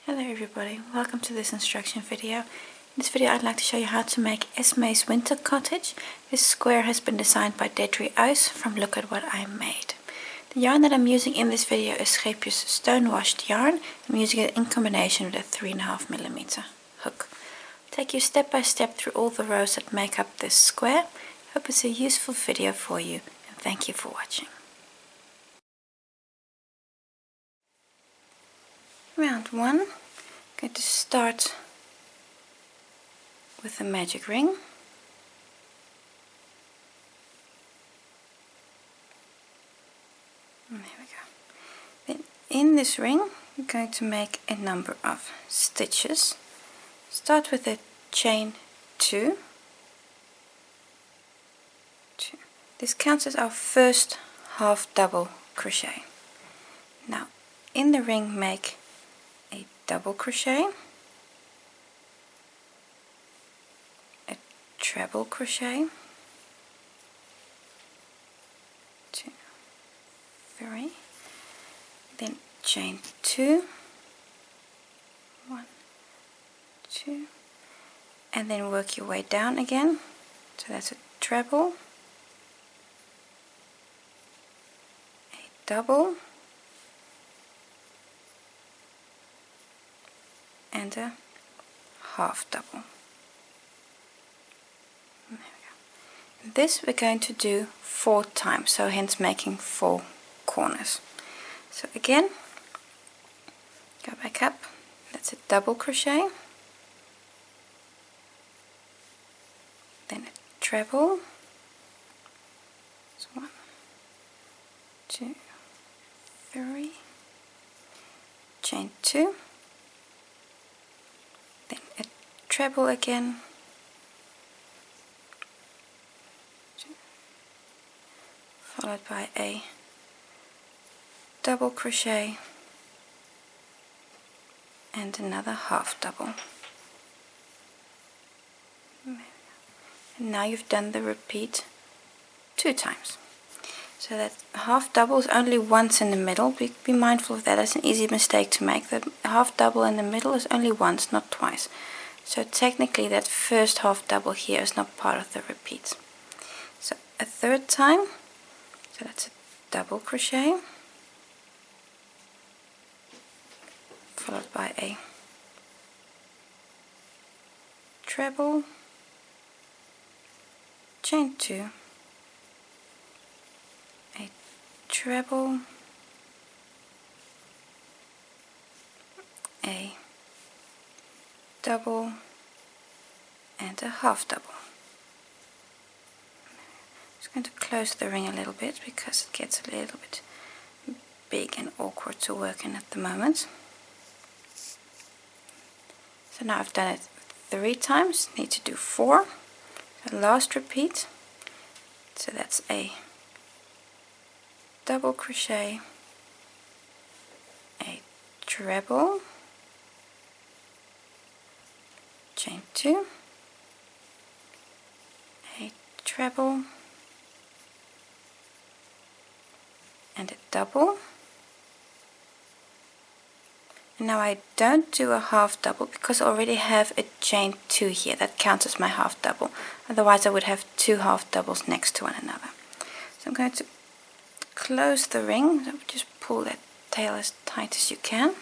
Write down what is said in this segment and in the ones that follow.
Hello everybody, welcome to this instruction video. In this video I'd like to show you how to make Esme's winter cottage. This square has been designed by Deidre Ouse from Look at What I Made. The yarn that I'm using in this video is Scheepjes stone-washed yarn. I'm using it in combination with a 3.5mm hook. I'll take you step by step through all the rows that make up this square. Hope it's a useful video for you and thank you for watching. Round 1, I'm going to start with the magic ring. And there we go. Then in this ring I'm going to make a number of stitches. Start with a chain 2. This counts as our first half double crochet. Now in the ring make a double crochet, a treble crochet, 2, 3, then chain 2, 1, 2, and then work your way down again. So that's a treble, a double, and a half double. There we go. This we're going to do 4 times, so hence making 4 corners. So again, go back up, that's a double crochet, then a treble, so 1, 2, 3, chain 2, then a treble again, 2, followed by a double crochet and another half double. And now you've done the repeat 2 times. So that half double is only once in the middle. Be mindful of that. That's an easy mistake to make. The half double in the middle is only once, not twice. So technically that first half double here is not part of the repeat. So a 3rd time, so that's a double crochet, followed by a treble, chain 2, a treble, a double, and a half double. I'm just going to close the ring a little bit because it gets a little bit big and awkward to work in at the moment. So now I've done it 3 times, need to do 4. The last repeat, so that's a double crochet, a treble, chain 2, a treble, and a double. And now I don't do a half double because I already have a chain 2 here. That counts as my half double. Otherwise I would have 2 half doubles next to one another. So I'm going to close the ring. So just pull that tail as tight as you can.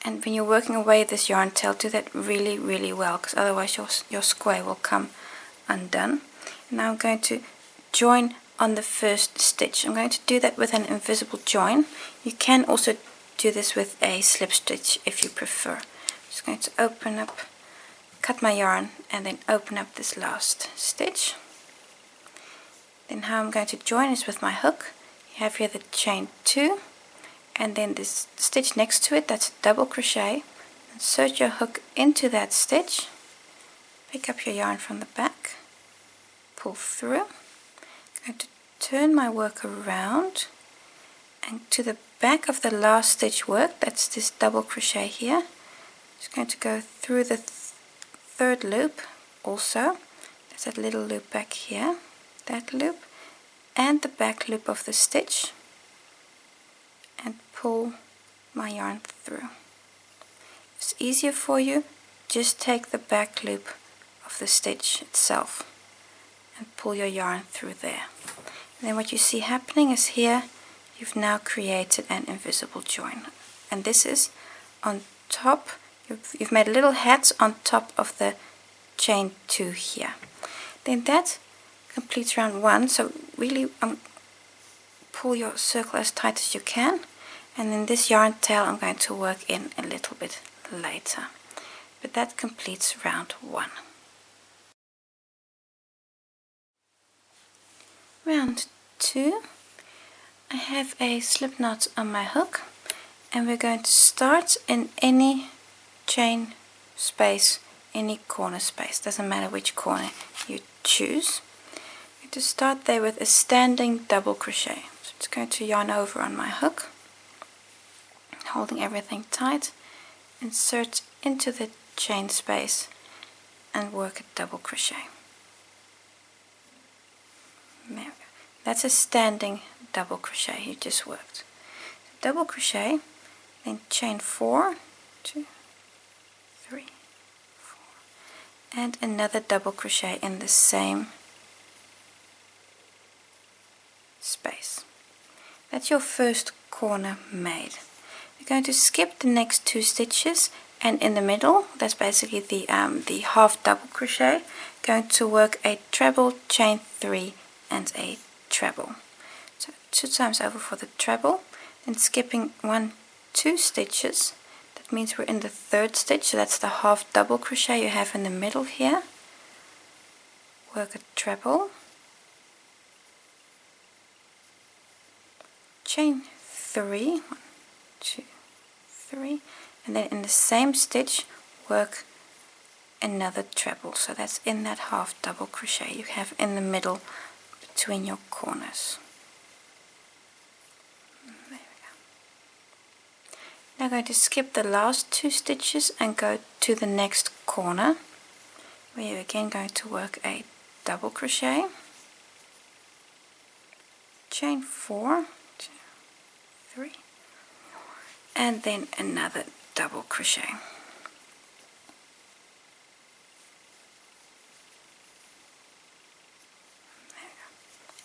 And when you're working away this yarn tail, do that really, really well, because otherwise your square will come undone. And now I'm going to join on the first stitch. I'm going to do that with an invisible join. You can also do this with a slip stitch if you prefer. I'm just going to open up, cut my yarn, and then open up this last stitch. Then how I'm going to join is with my hook. You have here the chain 2, and then this stitch next to it, that's a double crochet. Insert your hook into that stitch, pick up your yarn from the back, pull through. I'm going to turn my work around, and to the back of the last stitch work, that's this double crochet here, just going to go through the 3rd loop also. There's that little loop back here, that loop, and the back loop of the stitch, and pull my yarn through. it's easier for you, just take the back loop of the stitch itself and pull your yarn through there. And then what you see happening is here you've now created an invisible join, and this is on top. You've made a little hat on top of the chain 2 here. Then that completes round 1, so really pull your circle as tight as you can, and then this yarn tail I'm going to work in a little bit later. But that completes round 1. Round 2, I have a slip knot on my hook, and we're going to start in any chain space, any corner space, doesn't matter which corner you choose. I'm going to start there with a standing double crochet. So it's going to yarn over on my hook, holding everything tight, insert into the chain space and work a double crochet. There we go. That's a standing double crochet you just worked. Double crochet, then chain 4, 2, 3, 4, and another double crochet in the same space. That's your first corner made. We're going to skip the next 2 stitches, and in the middle, that's basically the half double crochet, going to work a treble, chain 3 and a treble. So 2 times over for the treble, then skipping 1, 2 stitches. That means we're in the 3rd stitch, so that's the half double crochet you have in the middle here. Work a treble, chain 3, 1, 2, 3, and then in the same stitch work another treble. So that's in that half double crochet you have in the middle between your corners. There we go. Now I'm going to skip the last 2 stitches and go to the next corner, where you're again going to work a double crochet, chain 4, 2, 3, and then another double crochet.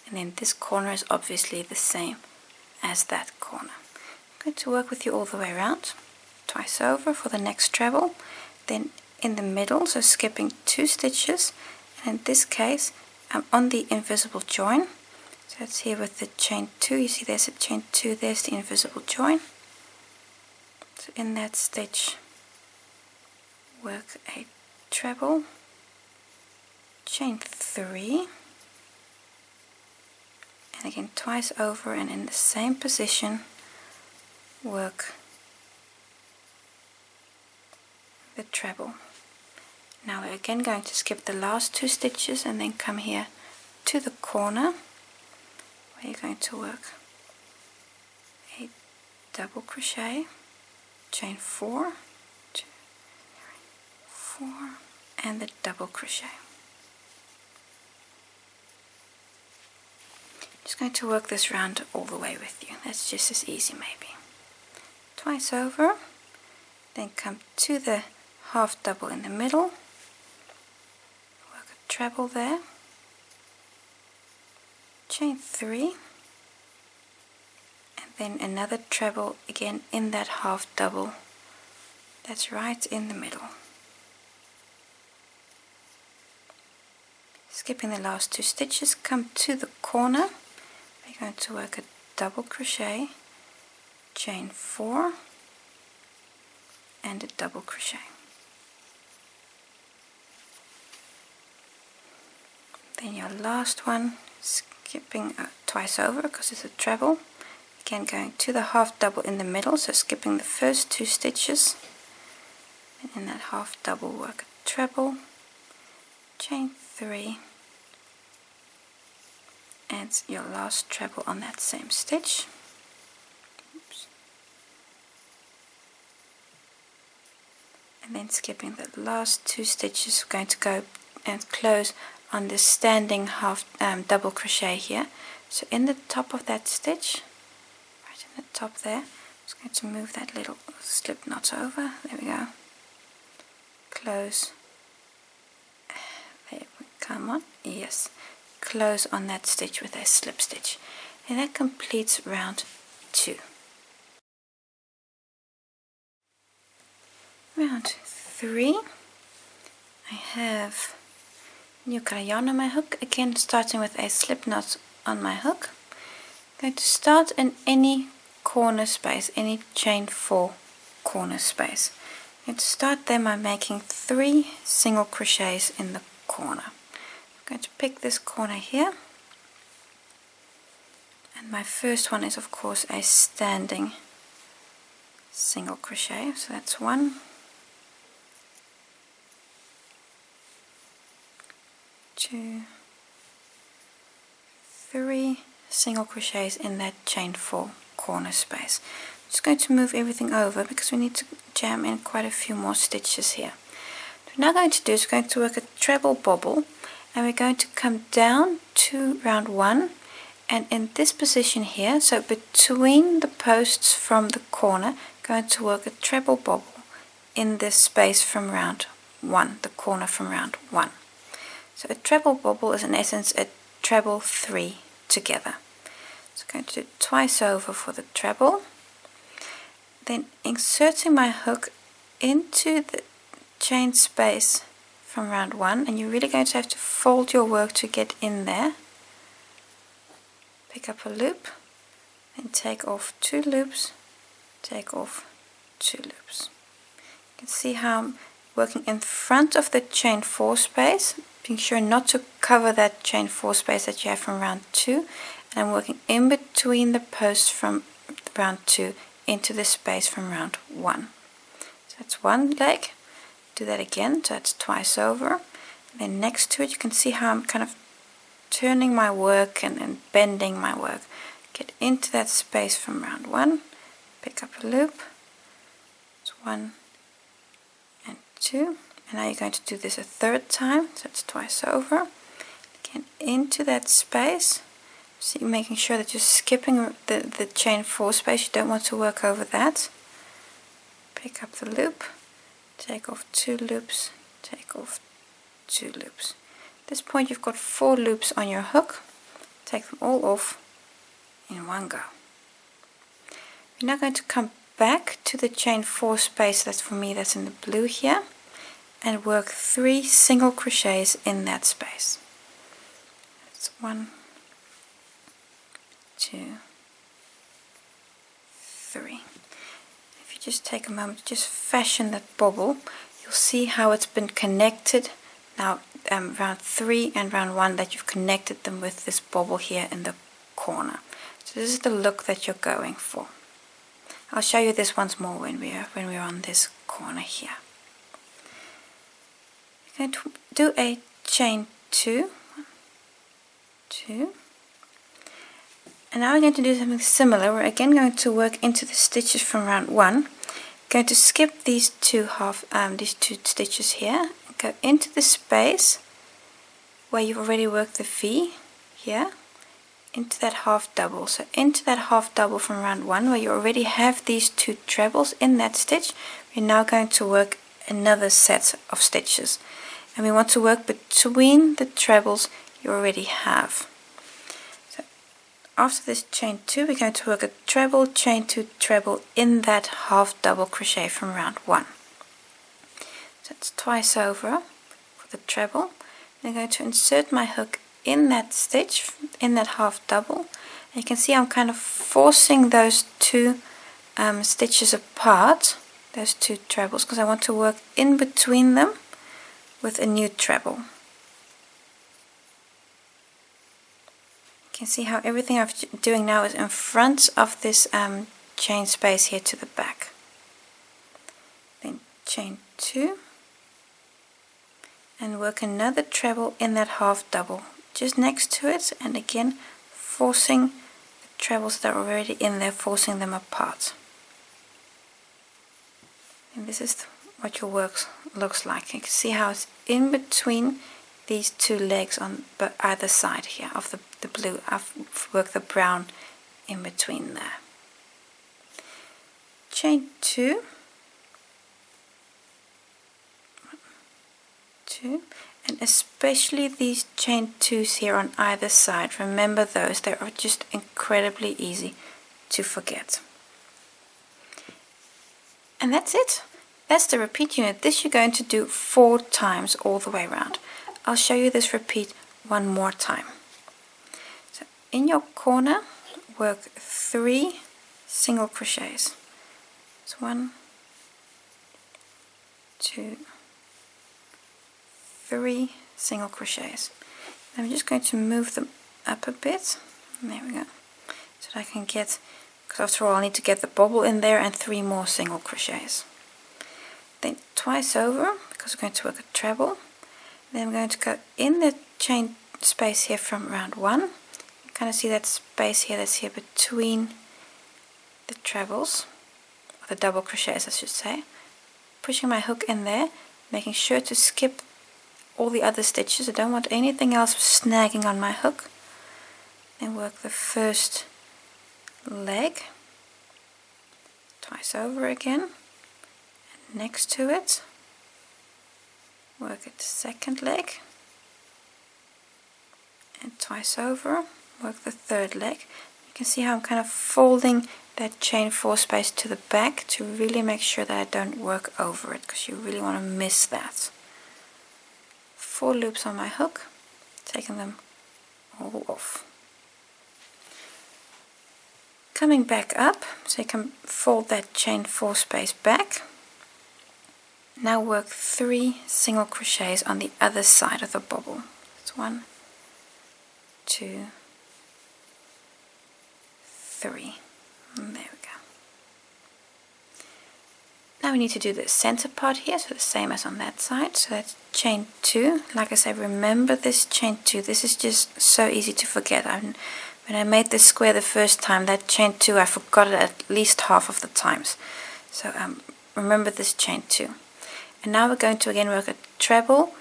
And then this corner is obviously the same as that corner. I'm going to work with you all the way around, twice over for the next treble, then in the middle, so skipping 2 stitches, and in this case I'm on the invisible join. So it's here with the chain 2, you see there's a chain 2, there's the invisible join. So in that stitch work a treble, chain 3, and again twice over, and in the same position work the treble. Now we're again going to skip the last 2 stitches and then come here to the corner, where you're going to work a double crochet, chain 4, 2, 3, 4, and the double crochet. Just going to work this round all the way with you. That's just as easy maybe. Twice over, then come to the half double in the middle, work a treble there, chain 3, and then another treble again in that half double that's right in the middle. Skipping the last 2 stitches, come to the corner. We're going to work a double crochet, chain 4, and a double crochet. Then your last one, skipping twice over because it's a treble. Again going to the half double in the middle, so skipping the first 2 stitches, and in that half double work a treble, chain 3, and your last treble on that same stitch. Oops. And then skipping the last 2 stitches, we're going to go and close on this standing half double crochet here. So in the top of that stitch, right in the top there, I'm just going to move that little slip knot over. There we go. close. There we come on. Yes, close on that stitch with a slip stitch, and that completes round 2. Round 3, I have new color yarn on my hook, again starting with a slip knot on my hook. I'm going to start in any corner space, any chain 4 corner space. I'm going to start there by making 3 single crochets in the corner. I'm going to pick this corner here, and my first one is of course a standing single crochet, so that's 1, 2, 3 single crochets in that chain 4 corner space. I'm just going to move everything over because we need to jam in quite a few more stitches here. What we're now going to do is we're going to work a treble bobble, and we're going to come down to round 1, and in this position here, so between the posts from the corner, going to work a treble bobble in this space from round 1, the corner from round 1. So a treble bobble is in essence a treble 3 together. So I'm going to do twice over for the treble, then inserting my hook into the chain space from round 1, and you're really going to have to fold your work to get in there. Pick up a loop, then take off 2 loops, take off 2 loops. You can see how I'm working in front of the chain 4 space, being sure not to cover that chain 4 space that you have from round 2, and I'm working in between the posts from round 2 into the space from round 1. So that's one leg. Do that again, so that's twice over. And then next to it you can see how I'm kind of turning my work and bending my work. Get into that space from round 1, pick up a loop. It's 1 and 2. And now you're going to do this a third time, so it's twice over. Again, into that space. So you're making sure that you're skipping the chain 4 space. You don't want to work over that. Pick up the loop, take off 2 loops, take off 2 loops. At this point you've got 4 loops on your hook. Take them all off in one go. We're now going to come back to the chain 4 space, that's for me, that's in the blue here, and work 3 single crochets in that space. That's 1, 2, 3. If you just take a moment to just fashion that bobble, you'll see how it's been connected now, round 3 and round 1, that you've connected them with this bobble here in the corner. So this is the look that you're going for. I'll show you this once more when we're on this corner here. You're going to do a chain 2, 2, and now we're going to do something similar. We're again going to work into the stitches from round 1. Going to skip these two stitches here, and go into the space where you've already worked the V here, into that half double. So into that half double from round 1 where you already have these 2 trebles in that stitch, we're now going to work another set of stitches, and we want to work between the trebles you already have. So after this chain 2, we're going to work a treble, chain 2, treble in that half double crochet from round 1. So it's twice over for the treble. I'm going to insert my hook in that stitch, in that half double. And you can see I'm kind of forcing those 2 stitches apart, those 2 trebles, because I want to work in between them with a new treble. You can see how everything I'm doing now is in front of this chain space here to the back. Then chain 2 and work another treble in that half double just next to it, and again forcing the trebles that are already in there, forcing them apart. And this is what your work looks like. You can see how it's in between these 2 legs on either side here of the blue. I've worked the brown in between there. Chain 2, 2, and especially these chain 2s here on either side. Remember those, they are just incredibly easy to forget. And that's it. That's the repeat unit. This you're going to do 4 times all the way around. I'll show you this repeat one more time. So in your corner, work 3 single crochets. So 1, 2, 3 single crochets. I'm just going to move them up a bit. There we go. So that I can get, because after all I need to get the bobble in there, and 3 more single crochets. Then twice over, because we're going to work a treble. Then I'm going to go in the chain space here from round 1. You kind of see that space here that's here between the trebles, or the double crochets I should say. Pushing my hook in there, making sure to skip all the other stitches. I don't want anything else snagging on my hook. Then work the first leg, twice over again, and next to it work at the second leg, and twice over work the third leg. You can see how I'm kind of folding that chain 4 space to the back to really make sure that I don't work over it, because you really want to miss that. 4 loops on my hook, taking them all off. Coming back up, so you can fold that chain 4 space back. Now work 3 single crochets on the other side of the bobble. That's 1, 2, 3. And there we go. Now we need to do the center part here, so the same as on that side. So that's chain 2. Like I said, remember this chain 2. This is just so easy to forget. When I made this square the first time, that chain 2, I forgot it at least half of the times. So remember this chain 2. And now we're going to again work a treble,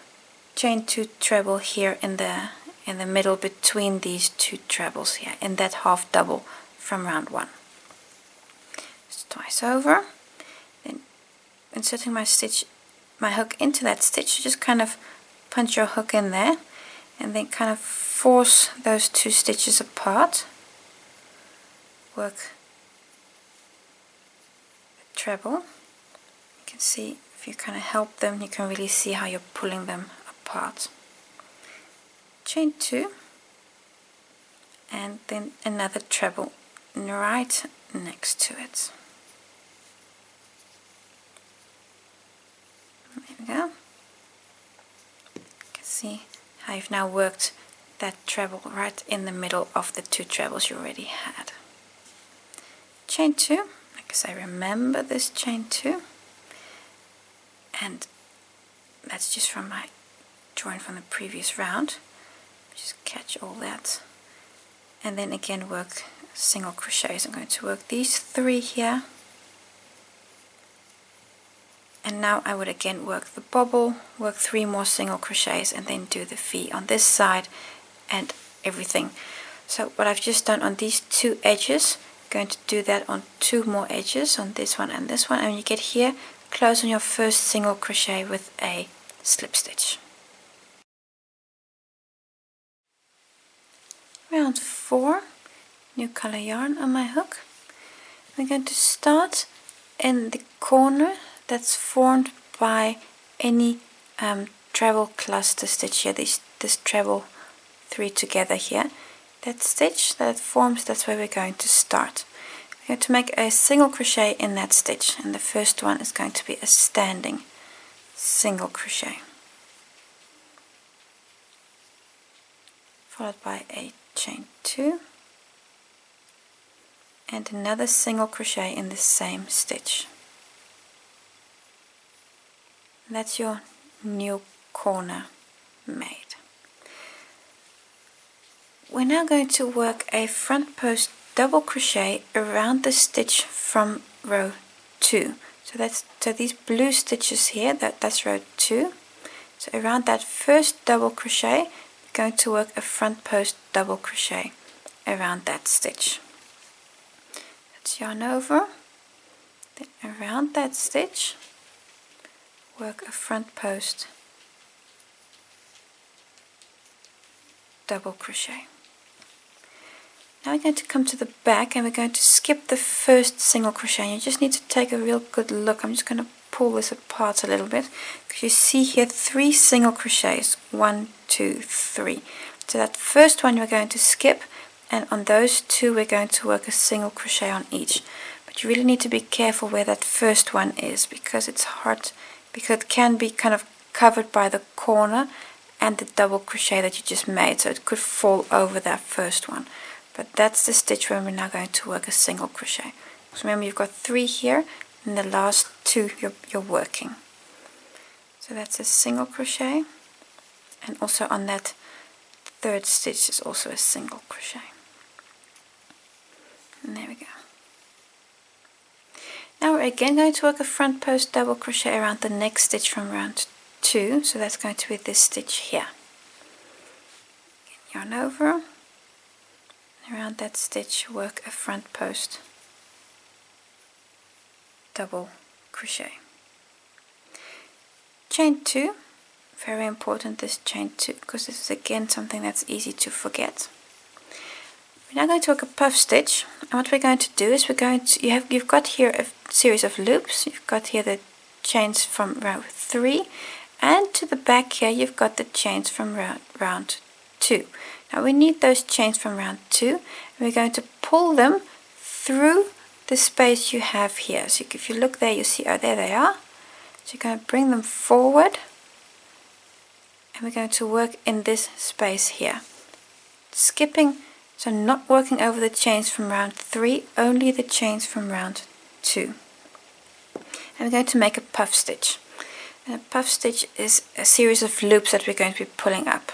chain 2 treble here in the middle between these 2 trebles here, in that half double from round 1. Just twice over. Then inserting my hook into that stitch, just kind of punch your hook in there, and then kind of force those 2 stitches apart. Work the treble. You can see if you kind of help them, you can really see how you're pulling them apart. Chain 2, and then another treble right next to it. There we go. You can see how you've now worked that treble right in the middle of the 2 trebles you already had. Chain 2, like I say, remember this chain 2, and that's just from my drawing from the previous round. Just catch all that, and then again work single crochets. I'm going to work these 3 here, and now I would again work the bobble, work 3 more single crochets, and then do the V on this side and everything. So what I've just done on these 2 edges, I'm going to do that on 2 more edges, on this one and this one, and when you get here, close on your first single crochet with a slip stitch. Round 4, new color yarn on my hook. We're going to start in the corner that's formed by any treble cluster stitch here, this treble 3 together here. That stitch that it forms, that's where we're going to start. We're going to make a single crochet in that stitch, and the first one is going to be a standing single crochet, followed by a chain 2 and another single crochet in the same stitch. And that's your new corner made. We're now going to work a front post double crochet around the stitch from row 2. So these blue stitches here, that's row 2. So around that first double crochet, we're going to work a front post double crochet around that stitch. Let's yarn over, then around that stitch, work a front post double crochet. Now we're going to come to the back and we're going to skip the first single crochet. And you just need to take a real good look. I'm just going to pull this apart a little bit because you see here 3 single crochets. 1, 2, 3. So that first one we're going to skip, and on those 2 we're going to work a single crochet on each. But you really need to be careful where that first one is because it's hard, because it can be kind of covered by the corner and the double crochet that you just made, so it could fall over that first one. But that's the stitch where we're now going to work a single crochet. So remember, you've got 3 here, and the last 2 you're working. So that's a single crochet, and also on that third stitch is also a single crochet. And there we go. Now we're again going to work a front post double crochet around the next stitch from round 2. So that's going to be this stitch here. Yarn over. Around that stitch work a front post double crochet. Chain 2, very important, this chain 2, because this is again something that's easy to forget. We're now going to work a puff stitch, and what we're going to do is we're going to, you've got here a series of loops. You've got here the chains from round 3, and to the back here you've got the chains from round 2. Now we need those chains from round 2, and we're going to pull them through the space you have here. So if you look there, you see, oh, there they are. So you're going to bring them forward, and we're going to work in this space here. Skipping, so not working over the chains from round 3, only the chains from round 2. And we're going to make a puff stitch. And a puff stitch is a series of loops that we're going to be pulling up.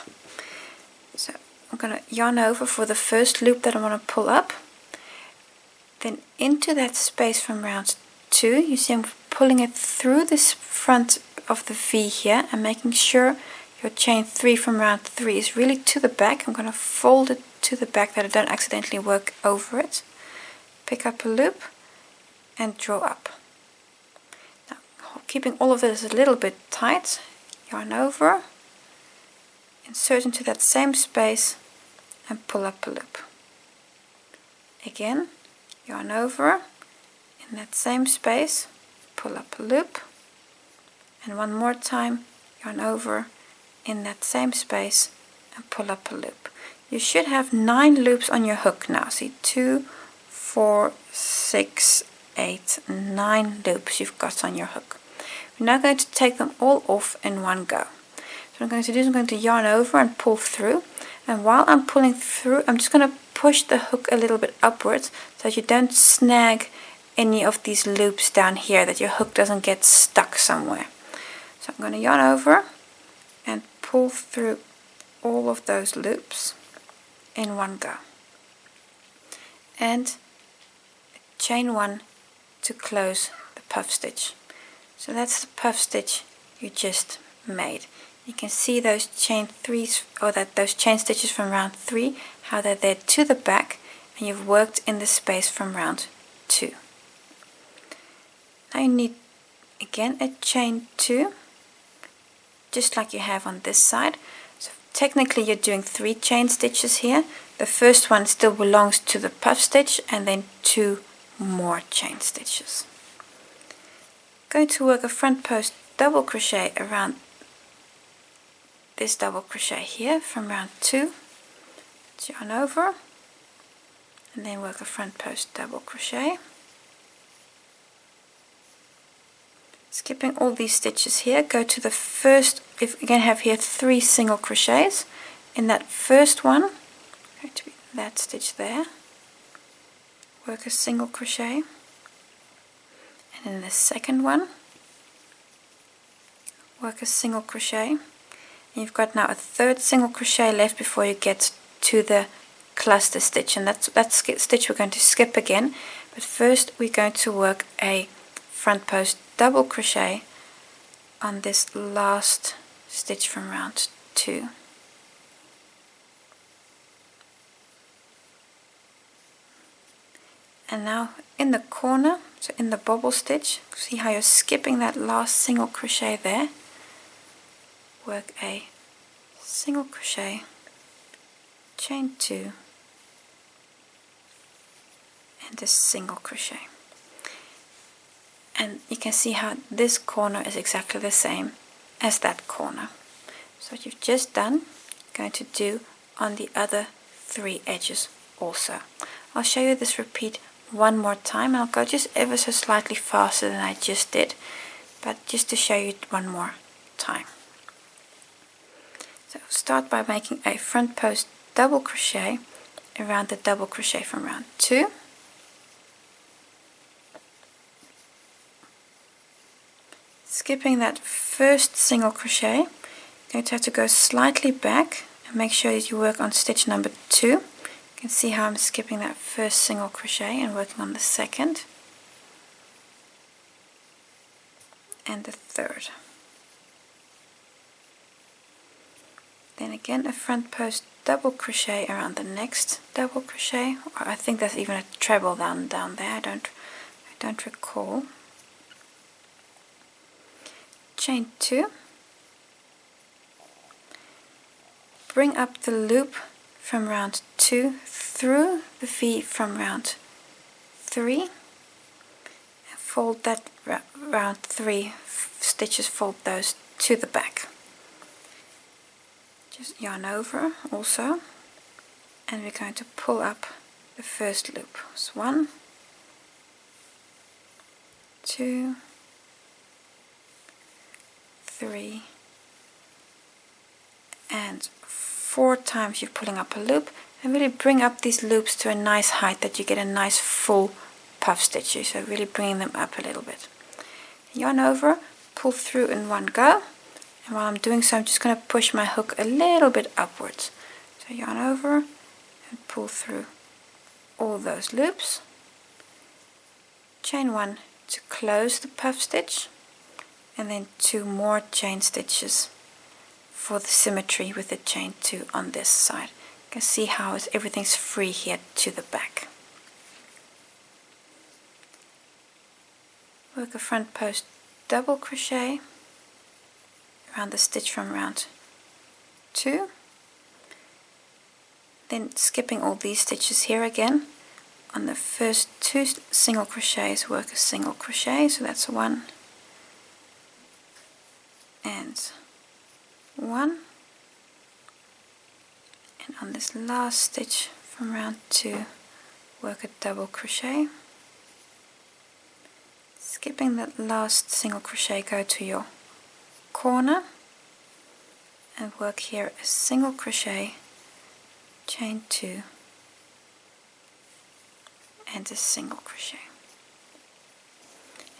So I'm going to yarn over for the first loop that I want to pull up, then into that space from round 2. You see I'm pulling it through this front of the V here and making sure your chain 3 from round 3 is really to the back. I'm going to fold it to the back that I don't accidentally work over it. Pick up a loop and draw up. Now, keeping all of this a little bit tight, yarn over, insert into that same space and pull up a loop. Again, yarn over, in that same space, pull up a loop, and one more time, yarn over, in that same space and pull up a loop. You should have 9 loops on your hook now. See, 2, 4, 6, 8, 9 loops you've got on your hook. We're now going to take them all off in one go. So what I'm going to do is I'm going to yarn over and pull through, and while I'm pulling through I'm just going to push the hook a little bit upwards so that you don't snag any of these loops down here, that your hook doesn't get stuck somewhere. So I'm going to yarn over and pull through all of those loops in one go, and chain 1 to close the puff stitch. So that's the puff stitch you just made. You can see those chain 3s, or those chain stitches from round 3, how they're there to the back, and you've worked in the space from round 2. Now you need again a chain 2, just like you have on this side. So technically you're doing 3 chain stitches here. The first one still belongs to the puff stitch, and then 2 more chain stitches. Going to work a front post double crochet around this double crochet here from round 2. Yarn over and then work a front post double crochet, skipping all these stitches here. Go to the first, if again have here 3 single crochets in that first one, going to be that stitch there, work a single crochet, and in the second one work a single crochet. You've got now a third single crochet left before you get to the cluster stitch, and that stitch we're going to skip again, but first we're going to work a front post double crochet on this last stitch from round 2. And now in the corner, so in the bobble stitch, see how you're skipping that last single crochet there, work a single crochet chain 2 and a single crochet. And you can see how this corner is exactly the same as that corner. So what you've just done, going to do on the other 3 edges also. I'll show you this repeat one more time, and I'll go just ever so slightly faster than I just did, but just to show you it one more time. So start by making a front post double crochet around the double crochet from round 2. Skipping that first single crochet, you're going to have to go slightly back and make sure that you work on stitch number 2. You can see how I'm skipping that first single crochet and working on the second and the third. Then again a front post double crochet around the next double crochet, or I think there's even a treble down there, I don't recall. Chain 2, bring up the loop from round 2 through the V from round 3, and fold that round 3 stitches, fold those to the back. Just yarn over also, and we're going to pull up the first loop. So 1, 2, 3, and 4 times you're pulling up a loop, and really bring up these loops to a nice height that you get a nice full puff stitches, so really bringing them up a little bit. Yarn over, pull through in one go, and while I'm doing so I'm just going to push my hook a little bit upwards. So yarn over and pull through all those loops, chain 1 to close the puff stitch, and then 2 more chain stitches for the symmetry with the chain 2 on this side. You can see how everything's free here to the back. Work a front post double crochet around the stitch from round 2, then skipping all these stitches here again. On the first 2 single crochets work a single crochet, so that's 1 and 1, and on this last stitch from round 2 work a double crochet. Skipping that last single crochet, go to your corner and work here a single crochet, chain 2 and a single crochet.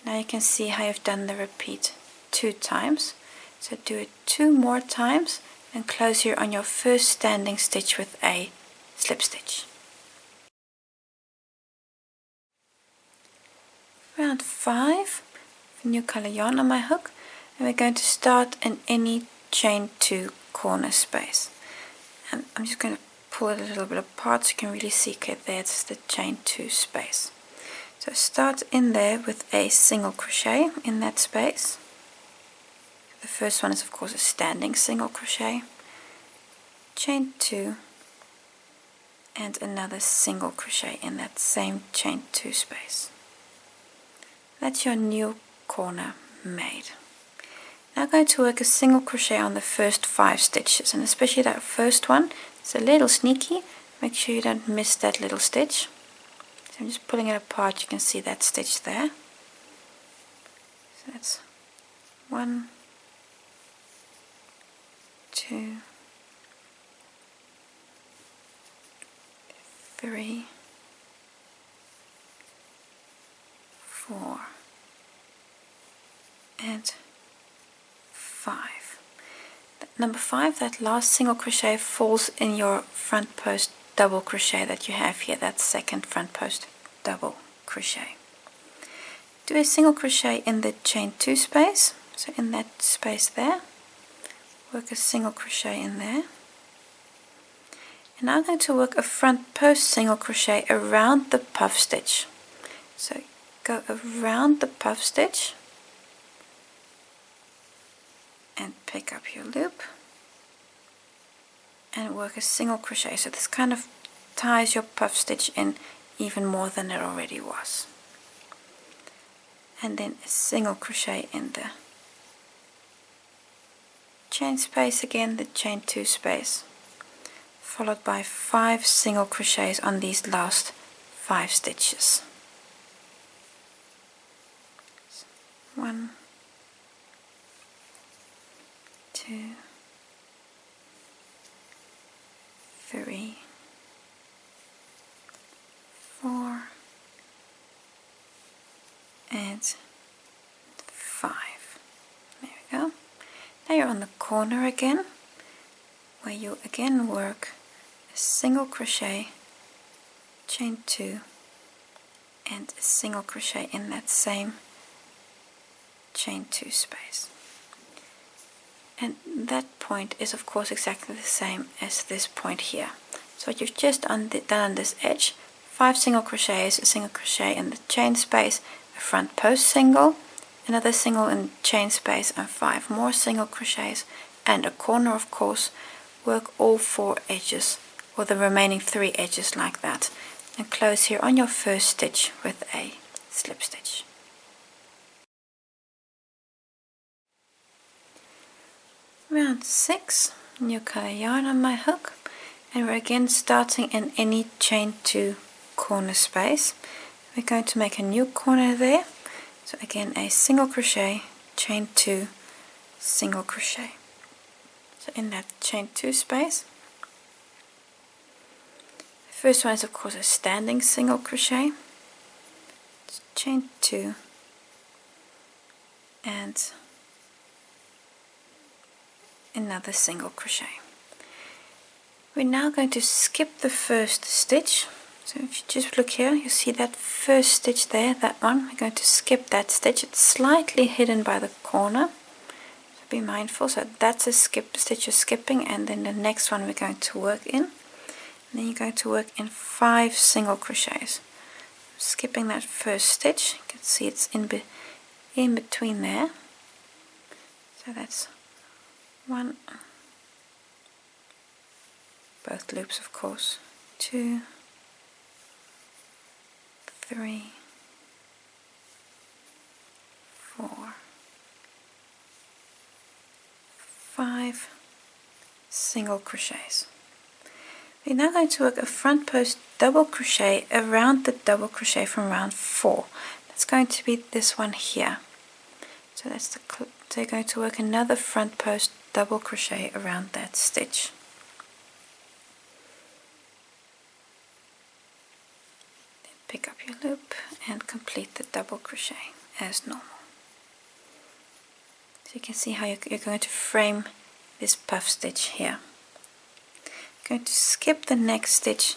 Now you can see how you've done the repeat 2 times. So do it 2 more times and close here on your first standing stitch with a slip stitch. Round 5, new color yarn on my hook, and we're going to start in any chain 2 corner space. And I'm just going to pull it a little bit apart so you can really see, okay, there's the chain 2 space. So start in there with a single crochet in that space. The first one is of course a standing single crochet, chain 2 and another single crochet in that same chain 2 space. That's your new corner made. Now I'm going to work a single crochet on the first 5 stitches, and especially that first one, it's a little sneaky. Make sure you don't miss that little stitch. So I'm just pulling it apart, you can see that stitch there. So that's 1, 2, 3, 4 and 5. Number 5, that last single crochet falls in your front post double crochet that you have here, that second front post double crochet. Do a single crochet in the chain 2 space, so in that space there, work a single crochet in there. And now I'm going to work a front post single crochet around the puff stitch. So go around the puff stitch and pick up your loop and work a single crochet. So this kind of ties your puff stitch in even more than it already was. And then a single crochet in the chain space again, the chain 2 space, followed by 5 single crochets on these last 5 stitches. 1, 2, 3, 4, and 5. There we go. Now you're on the corner again, where you again work a single crochet, chain 2, and a single crochet in that same chain 2 space. And that point is of course exactly the same as this point here. So what you've just done on this edge, 5 single crochets, a single crochet in the chain space, a front post single, another single in chain space, and 5 more single crochets, and a corner of course. Work all 4 edges, or the remaining 3 edges like that, and close here on your first stitch with a slip stitch. Round 6, new color yarn on my hook, and we're again starting in any chain 2 corner space. We're going to make a new corner there, so again a single crochet, chain 2, single crochet. So in that chain 2 space, the first one is of course a standing single crochet, so chain 2 and another single crochet. We're now going to skip the first stitch. So if you just look here, you see that first stitch there, that one. We're going to skip that stitch. It's slightly hidden by the corner, so be mindful. So that's a skip stitch you're skipping, and then the next one we're going to work in. And then you're going to work in 5 single crochets. Skipping that first stitch, you can see it's in between there. So that's 1, both loops of course, 2, 3, 4, 5 single crochets. We're now going to work a front post double crochet around the double crochet from round 4. That's going to be this one here. So that's the so you're going to work another front post double crochet around that stitch. Then pick up your loop and complete the double crochet as normal. So you can see how you're going to frame this puff stitch here. You're going to skip the next stitch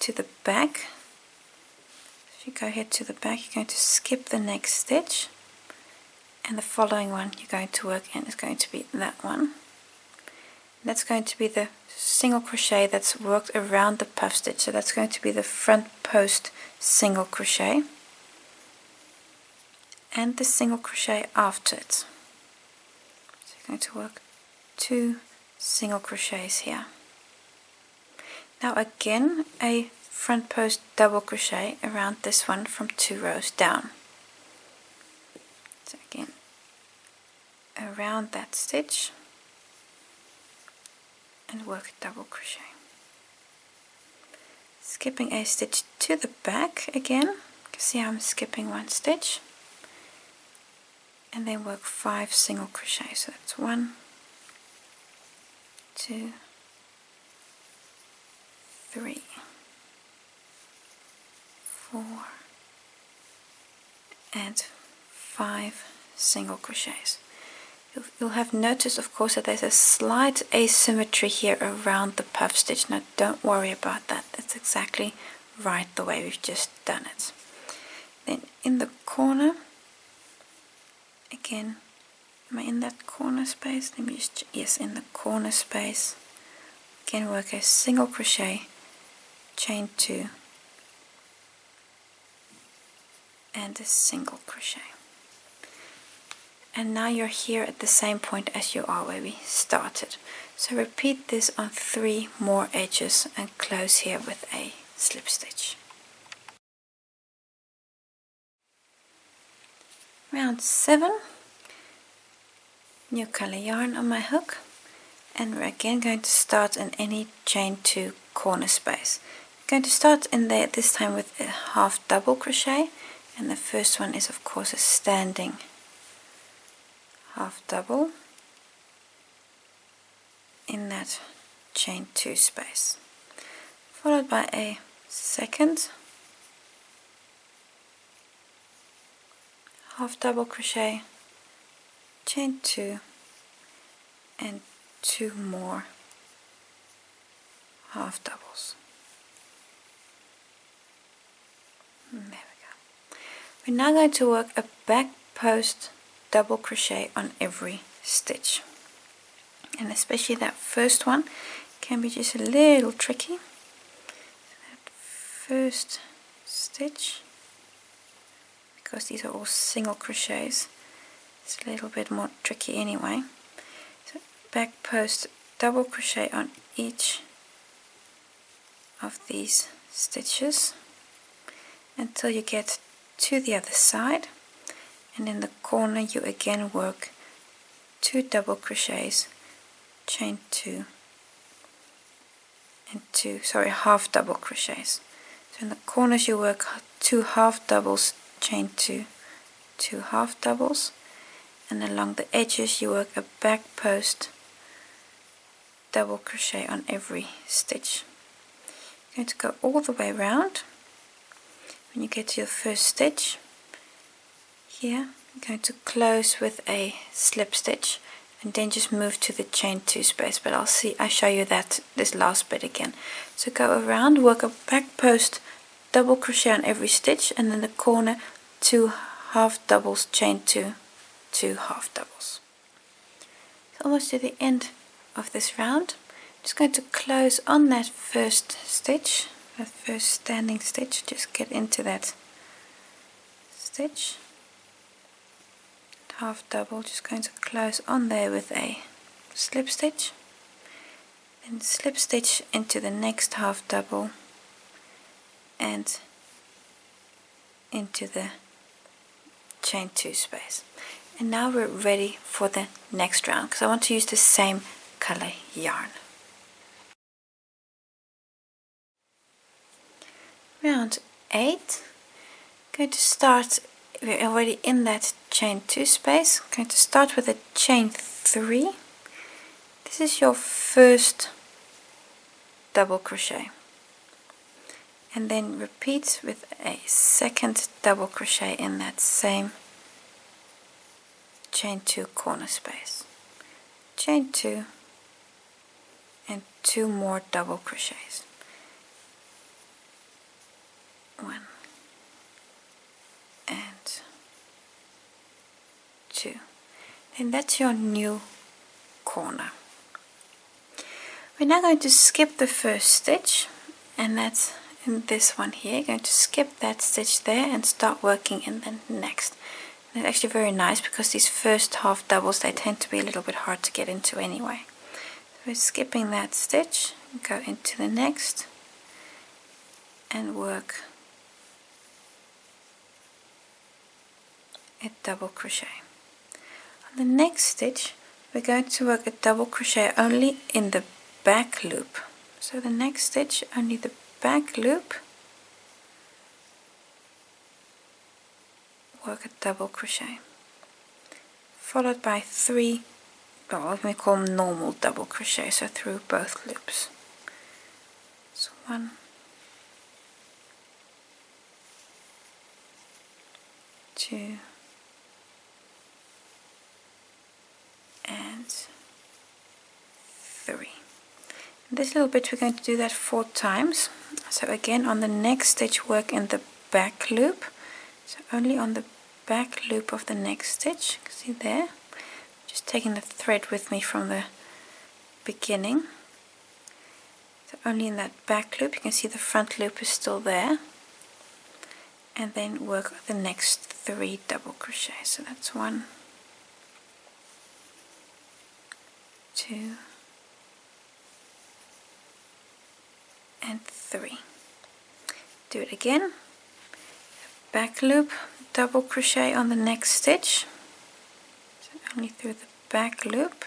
to the back. If you go here to the back, you're going to skip the next stitch, and the following one you're going to work in is going to be that one. That's going to be the single crochet that's worked around the puff stitch, so that's going to be the front post single crochet and the single crochet after it. So you're going to work 2 single crochets here. Now again a front post double crochet around this one from 2 rows down. So again around that stitch and work a double crochet. Skipping a stitch to the back again. You can see how I'm skipping 1 stitch, and then work 5 single crochets. So that's 1, 2, 3, 4, and 5 single crochets. You'll have noticed of course that there's a slight asymmetry here around the puff stitch. Now don't worry about that, that's exactly right the way we've just done it. Then in the corner, again, am I in that corner space? Let me just, yes, in the corner space. Again work a single crochet, chain 2 and a single crochet. And now you're here at the same point as you are where we started. So repeat this on 3 more edges and close here with a slip stitch. Round 7, new color yarn on my hook, and we're again going to start in any chain 2 corner space. I'm going to start in there this time with a half double crochet, and the first one is of course a standing half double in that chain 2 space, followed by a second half double crochet, chain 2, and 2 more half doubles. There we go. We're now going to work a back post double crochet on every stitch, and especially that first one can be just a little tricky. That first stitch, because these are all single crochets, it's a little bit more tricky anyway. So back post double crochet on each of these stitches until you get to the other side, and in the corner you again work 2 double crochets, chain 2 and 2 half double crochets. So in the corners you work 2 half doubles, chain 2, 2 half doubles, and along the edges you work a back post double crochet on every stitch. You're going to go all the way around. When you get to your first stitch here, you're going to close with a slip stitch and then just move to the chain 2 space, but I'll show you that this last bit again. So go around, work a back post double crochet on every stitch, and in the corner 2 half doubles, chain 2, 2 half doubles. So almost to the end of this round, I'm just going to close on that first stitch, that first standing stitch. Just get into that stitch, half double, just going to close on there with a slip stitch, then slip stitch into the next half double and into the chain 2 space. And now we're ready for the next round, because I want to use the same color yarn. Round 8, going to start, we're already in that chain 2 space, going to start with a chain 3. This is your first double crochet, and then repeat with a second double crochet in that same chain 2 corner space, chain 2 and 2 more double crochets, 1 and 2. Then that's your new corner. We're now going to skip the first stitch, and that's in this one here. You're going to skip that stitch there and start working in the next. And it's actually very nice, because these first half doubles, they tend to be a little bit hard to get into anyway. So we're skipping that stitch, go into the next and work a double crochet. On the next stitch we're going to work a double crochet only in the back loop. So the next stitch, only the back loop, work a double crochet, followed by 3, well, we call them normal double crochet, so through both loops. So 1, 2, and 3. This little bit we're going to do that 4 times. So again, on the next stitch work in the back loop, so only on the back loop of the next stitch. See there, just taking the thread with me from the beginning, so only in that back loop. You can see the front loop is still there, and then work the next 3 double crochets. So that's 1, 2, and 3. Do it again. Back loop, double crochet on the next stitch, so only through the back loop,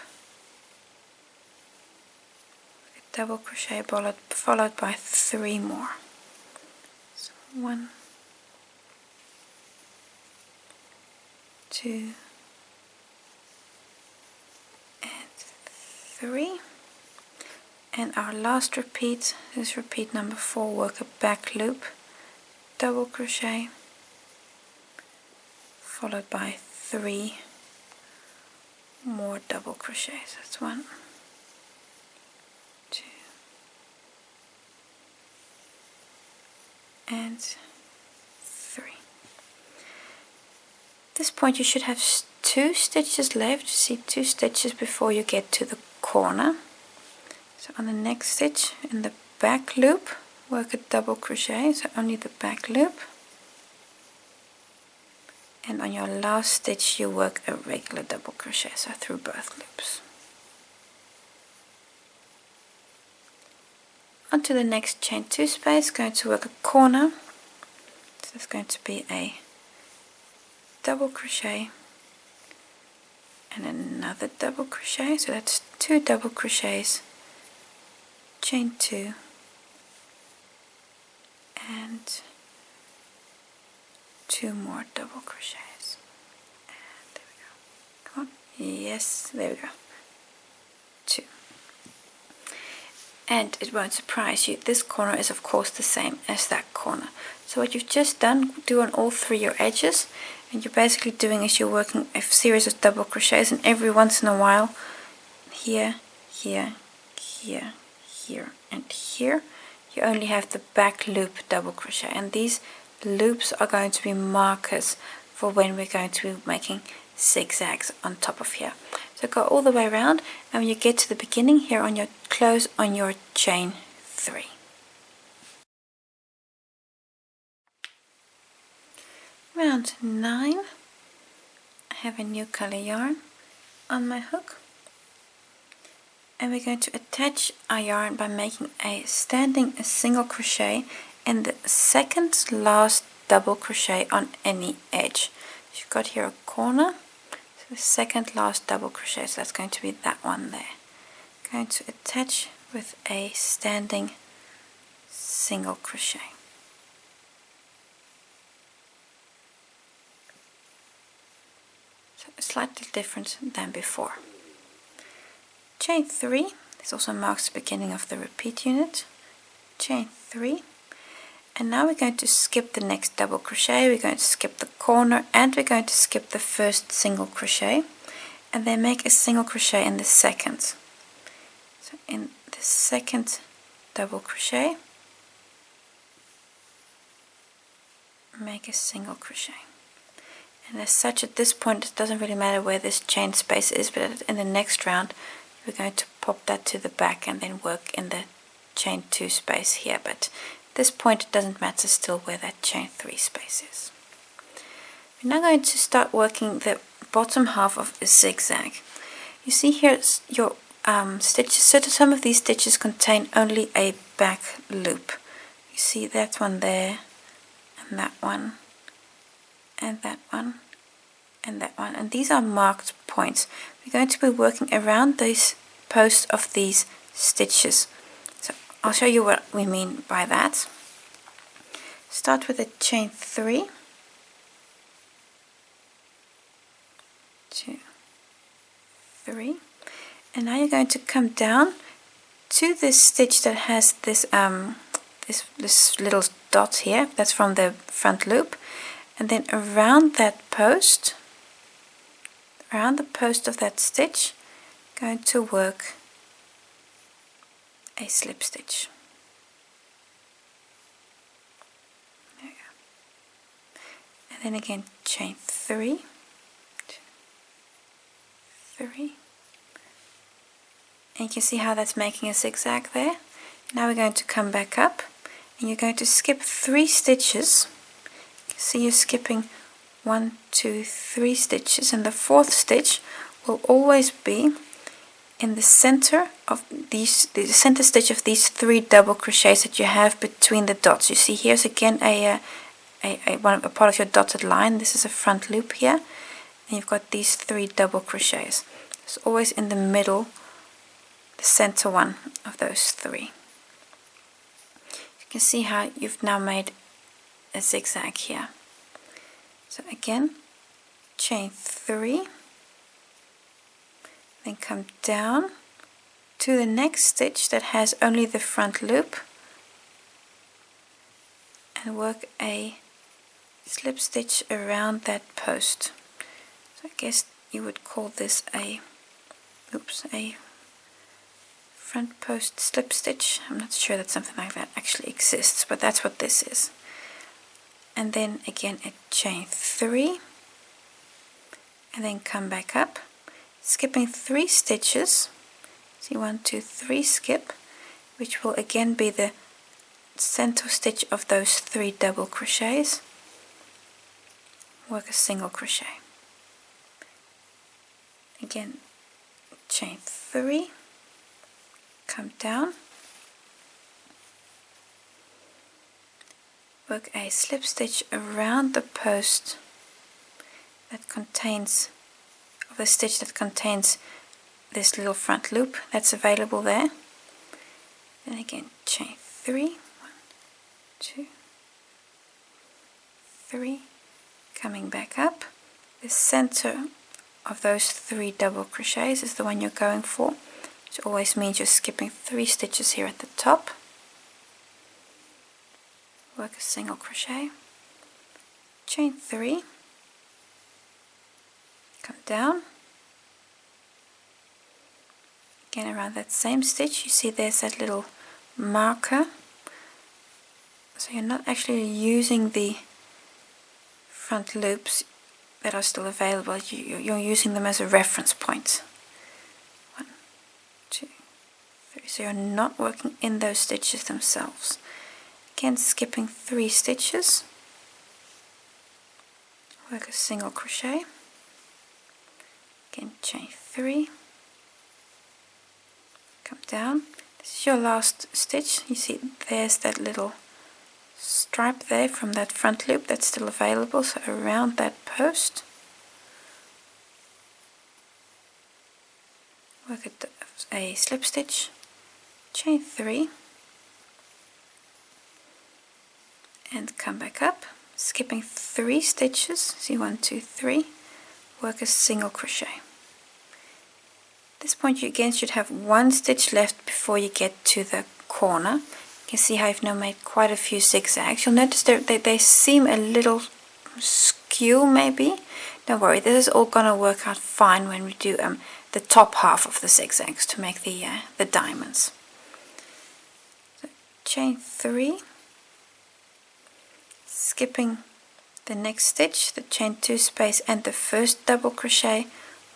double crochet followed by 3 more. So 1, 2, and 3. And our last repeat is repeat number 4, work a back loop, double crochet, followed by 3 more double crochets. That's 1, 2, and 3. At this point you should have 2 stitches left. You see 2 stitches before you get to the corner. So on the next stitch in the back loop, work a double crochet, so only the back loop. And on your last stitch you work a regular double crochet, so through both loops. Onto the next chain 2 space, going to work a corner. So it's going to be a double crochet and another double crochet, so that's 2 double crochets, chain 2, and 2 more double crochets. And there we go. Come on. Yes, there we go. 2. And it won't surprise you, this corner is of course the same as that corner. So what you've just done, do on all 3 your edges, and you're basically doing is you're working a series of double crochets, and every once in a while, here, here, here, here, and here, you only have the back loop double crochet, and these loops are going to be markers for when we're going to be making zigzags on top of here. So go all the way around, and when you get to the beginning here on your close on your chain 3. Round 9, I have a new color yarn on my hook, and we're going to attach our yarn by making a single crochet in the second last double crochet on any edge. You've got here a corner, so the second last double crochet, so that's going to be that one there. Going to attach with a standing single crochet. So slightly different than before. Chain 3, this also marks the beginning of the repeat unit. Chain 3, and now we're going to skip the next double crochet, we're going to skip the corner, and we're going to skip the first single crochet, and then make a single crochet in the second. So in the second double crochet, make a single crochet. And as such, at this point it doesn't really matter where this chain space is, but in the next round we're going to pop that to the back and then work in the chain 2 space here, but at this point it doesn't matter still where that chain 3 space is. We're now going to start working the bottom half of a zigzag. You see here your stitches, so some of these stitches contain only a back loop. You see that one there, and that one, and that one, and that one, and these are marked points. We're going to be working around these posts of these stitches. So I'll show you what we mean by that. Start with a chain 3, 2, 3, and now you're going to come down to this stitch that has this this little dot here. That's from the front loop, and then around that post, around the post of that stitch, going to work a slip stitch. There you go. And then again chain 3, 2, 3, and you can see how that's making a zigzag there. Now we're going to come back up, and you're going to skip 3 stitches. See, you're skipping 1, 2, 3 stitches, and the 4th stitch will always be in the center of the center stitch of these 3 double crochets that you have between the dots. You see here's again a part of your dotted line. This is a front loop here, and you've got these 3 double crochets. It's always in the middle, the center one of those 3. You can see how you've now made a zigzag here. So again, chain 3, then come down to the next stitch that has only the front loop, and work a slip stitch around that post. So I guess you would call this a front post slip stitch. I'm not sure that something like that actually exists, but that's what this is. And then again a chain 3, and then come back up, skipping 3 stitches. See, 1, 2, 3 skip, which will again be the center stitch of those 3 double crochets. Work a single crochet. Again, chain 3, come down, work a slip stitch around the post that contains, of the stitch that contains this little front loop that's available there. Then again, chain 3, 1, 2, 3, coming back up. The center of those 3 double crochets is the one you're going for, which always means you're skipping 3 stitches here at the top. Work a single crochet, chain 3, come down, again around that same stitch. You see there's that little marker, so you're not actually using the front loops that are still available. You're using them as a reference point. 1, 2, 3. So you're not working in those stitches themselves. Again, skipping 3 stitches, work a single crochet, again chain 3, come down. This is your last stitch. You see there's that little stripe there from that front loop that's still available, so around that post work a slip stitch, chain 3, and come back up, skipping 3 stitches. See, 1, 2, 3, work a single crochet. At this point you again should have 1 stitch left before you get to the corner. You can see how I've now made quite a few zigzags. You'll notice they seem a little skew maybe. Don't worry, this is all gonna work out fine when we do the top half of the zigzags to make the diamonds. So, chain 3, skipping the next stitch, the chain 2 space and the first double crochet,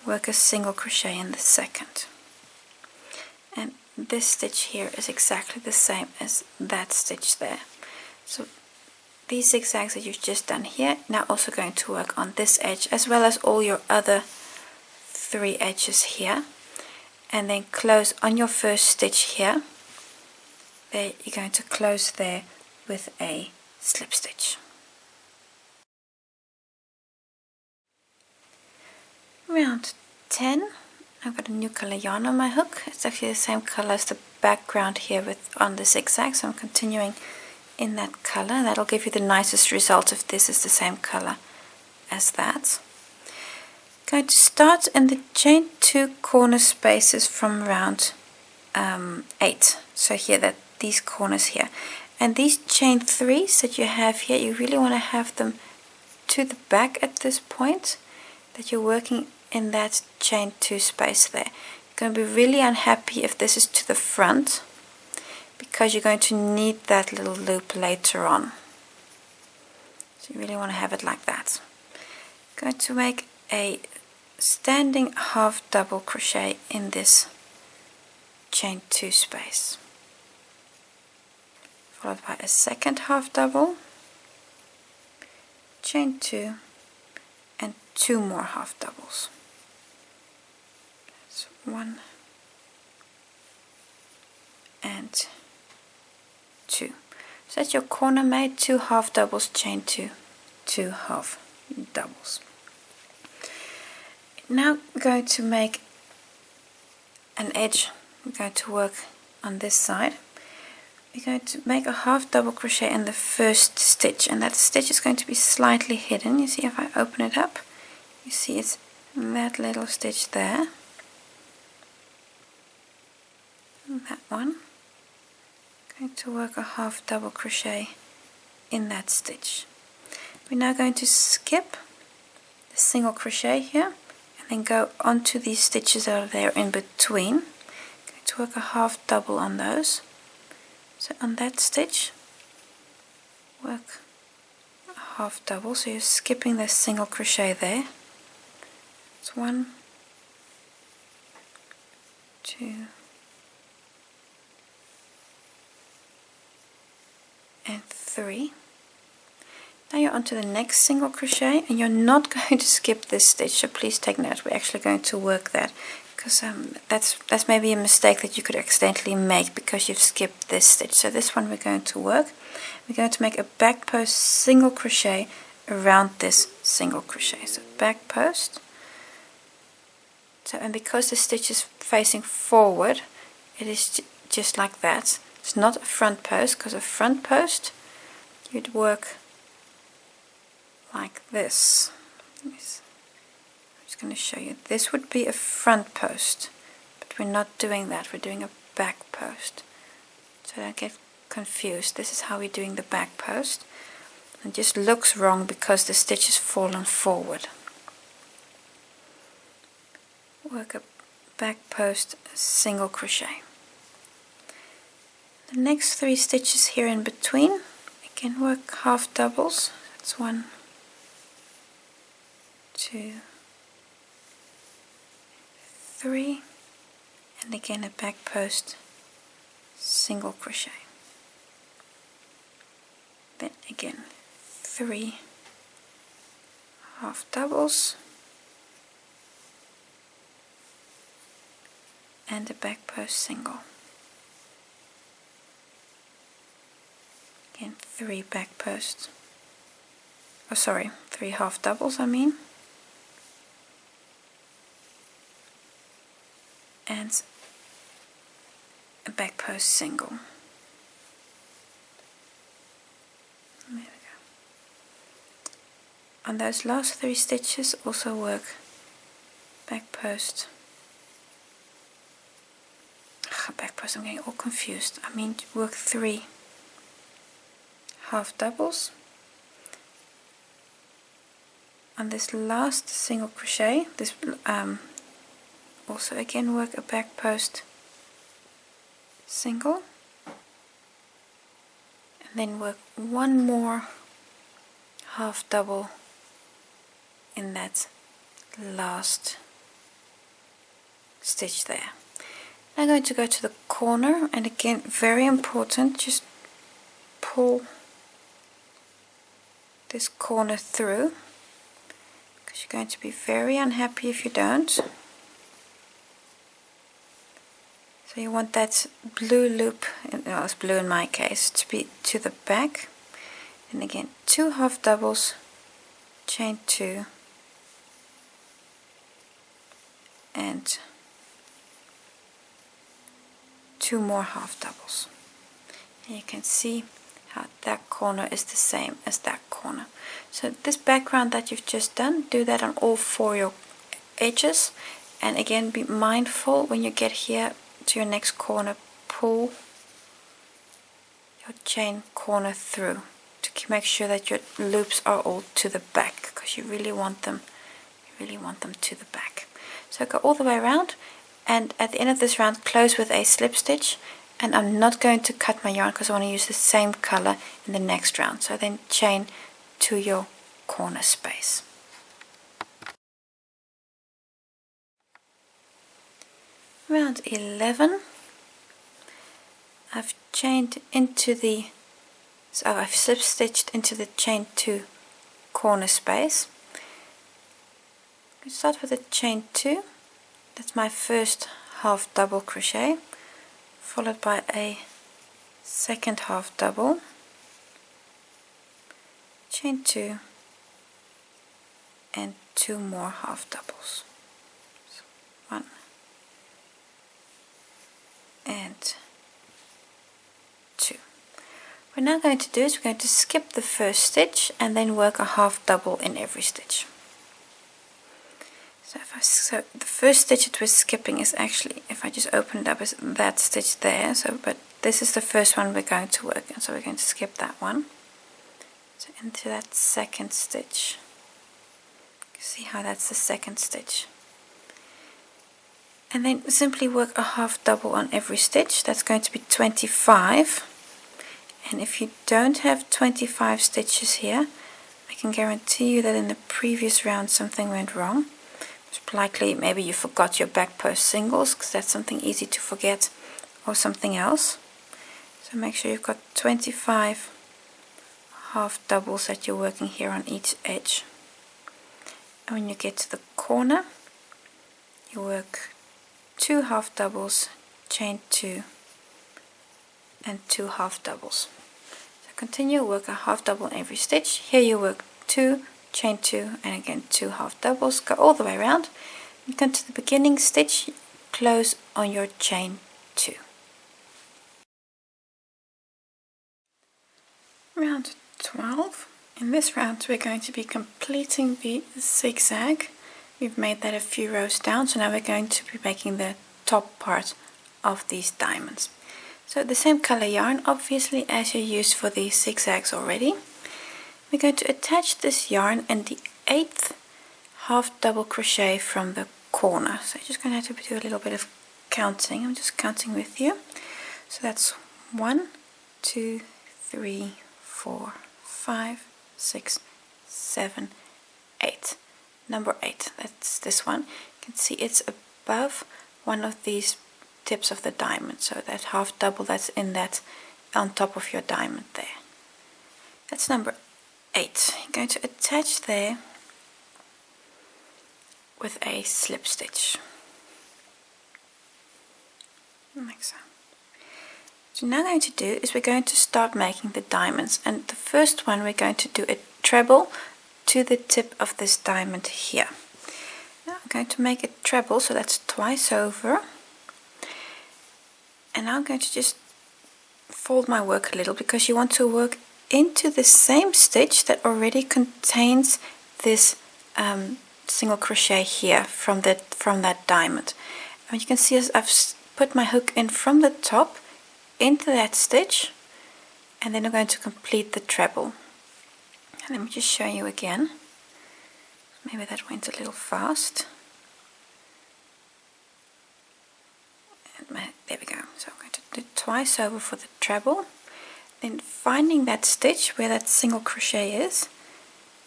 work a single crochet in the second. And this stitch here is exactly the same as that stitch there. So these zigzags that you've just done here, now also going to work on this edge as well as all your other 3 edges here, and then close on your first stitch here. There you're going to close there with a slip stitch. Round 10, I've got a new color yarn on my hook. It's actually the same color as the background here on the zigzag, so I'm continuing in that color. That'll give you the nicest result if this is the same color as that. Going to start in the chain 2 corner spaces from round 8. So here, these corners here, and these chain 3s that you have here, you really want to have them to the back at this point, that you're working in that chain 2 space there. You're going to be really unhappy if this is to the front, because you're going to need that little loop later on. So you really want to have it like that. Going to make a standing half double crochet in this chain 2 space, followed by a second half double, chain 2, and 2 more half doubles. That's 1, and 2. So that's your corner made, 2 half doubles, chain 2, 2 half doubles. Now we're going to make an edge. We're going to work on this side. We're going to make a half double crochet in the first stitch, and that stitch is going to be slightly hidden. You see, if I open it up, you see it's that little stitch there, and that one. I'm going to work a half double crochet in that stitch. We're now going to skip the single crochet here and then go onto these stitches that are there in between. I'm going to work a half double on those. So on that stitch, work a half double, so you're skipping the single crochet there. It's 1, 2, and 3. Now you're onto the next single crochet, and you're not going to skip this stitch, so please take note. We're actually going to work that, because that's maybe a mistake that you could accidentally make because you've skipped this stitch. So this one we're going to work. We're going to make a back post single crochet around this single crochet. So back post. So, and because the stitch is facing forward, it is just like that. It's not a front post, because a front post you'd work like this. I'm just going to show you. This would be a front post, but we're not doing that. We're doing a back post. So don't get confused. This is how we're doing the back post. It just looks wrong because the stitch is fallen forward. Work a back post single crochet. The next 3 stitches here in between, again work half doubles. That's 1, 2, 3, and again a back post single crochet. Then again 3 half doubles and a back post single. Again 3 back posts. Oh, sorry, 3 half doubles, I mean. And a back post single. There we go. On those last 3 stitches also work back post. Back post, I'm getting all confused. I mean work 3 half doubles. On this last single crochet, this also again work a back post single, and then work 1 more half double in that last stitch there. Now I'm going to go to the corner, and again very important, just pull this corner through, because you're going to be very unhappy if you don't. So you want that blue loop, well, it's blue in my case, to be to the back. And again 2 half doubles, chain 2, and 2 more half doubles. And you can see how that corner is the same as that corner. So this background that you've just done, do that on all 4 your edges, and again be mindful when you get here to your next corner, pull your chain corner through to make sure that your loops are all to the back, because you really want them to the back. So go all the way around, and at the end of this round close with a slip stitch. And I'm not going to cut my yarn because I want to use the same color in the next round. So then chain to your corner space. Round 11, I've chained into the, so I've slip stitched into the chain 2 corner space. I start with a chain 2. That's my first half double crochet. followed by a second half double, chain 2, and 2 more half doubles. So 1 and 2. What we're now going to do is we're going to skip the first stitch and then work a half double in every stitch. So the first stitch that we're skipping is actually, if I just open it up, is that stitch there. But this is the first one we're going to work in, so we're going to skip that one. So into that second stitch. See how that's the second stitch. And then simply work a half double on every stitch. That's going to be 25. And if you don't have 25 stitches here, I can guarantee you that in the previous round something went wrong. Most likely maybe you forgot your back post singles, because that's something easy to forget, or something else. So make sure you've got 25 half doubles that you're working here on each edge. And when you get to the corner, you work 2 half doubles, chain 2, and 2 half doubles. So continue, work a half double in every stitch. Here you work 2, chain 2, and again 2 half doubles. Go all the way around. You come to the beginning stitch, close on your chain 2. Round 12. In this round we're going to be completing the zigzag. We've made that a few rows down, so now we're going to be making the top part of these diamonds. So the same color yarn, obviously, as you used for the zigzags already. We're going to attach this yarn in the 8th half double crochet from the corner. So you're just going to have to do a little bit of counting. I'm just counting with you. So that's 1, 2, 3, 4, 5, 6, 7, 8. Number 8, that's this one. You can see it's above one of these tips of the diamond, so that half double that's in that on top of your diamond there. That's number 8. You're going to attach there with a slip stitch, like so. So now what we're going to do is we're going to start making the diamonds, and the first one we're going to do a treble to the tip of this diamond here. Now I'm going to make a treble, so that's twice over, and now I'm going to just fold my work a little, because you want to work into the same stitch that already contains this single crochet here from that diamond. And you can see as I've put my hook in from the top into that stitch, and then I'm going to complete the treble. And let me just show you again. Maybe that went a little fast. And there we go. So I'm going to do twice over for the treble. Then finding that stitch where that single crochet is,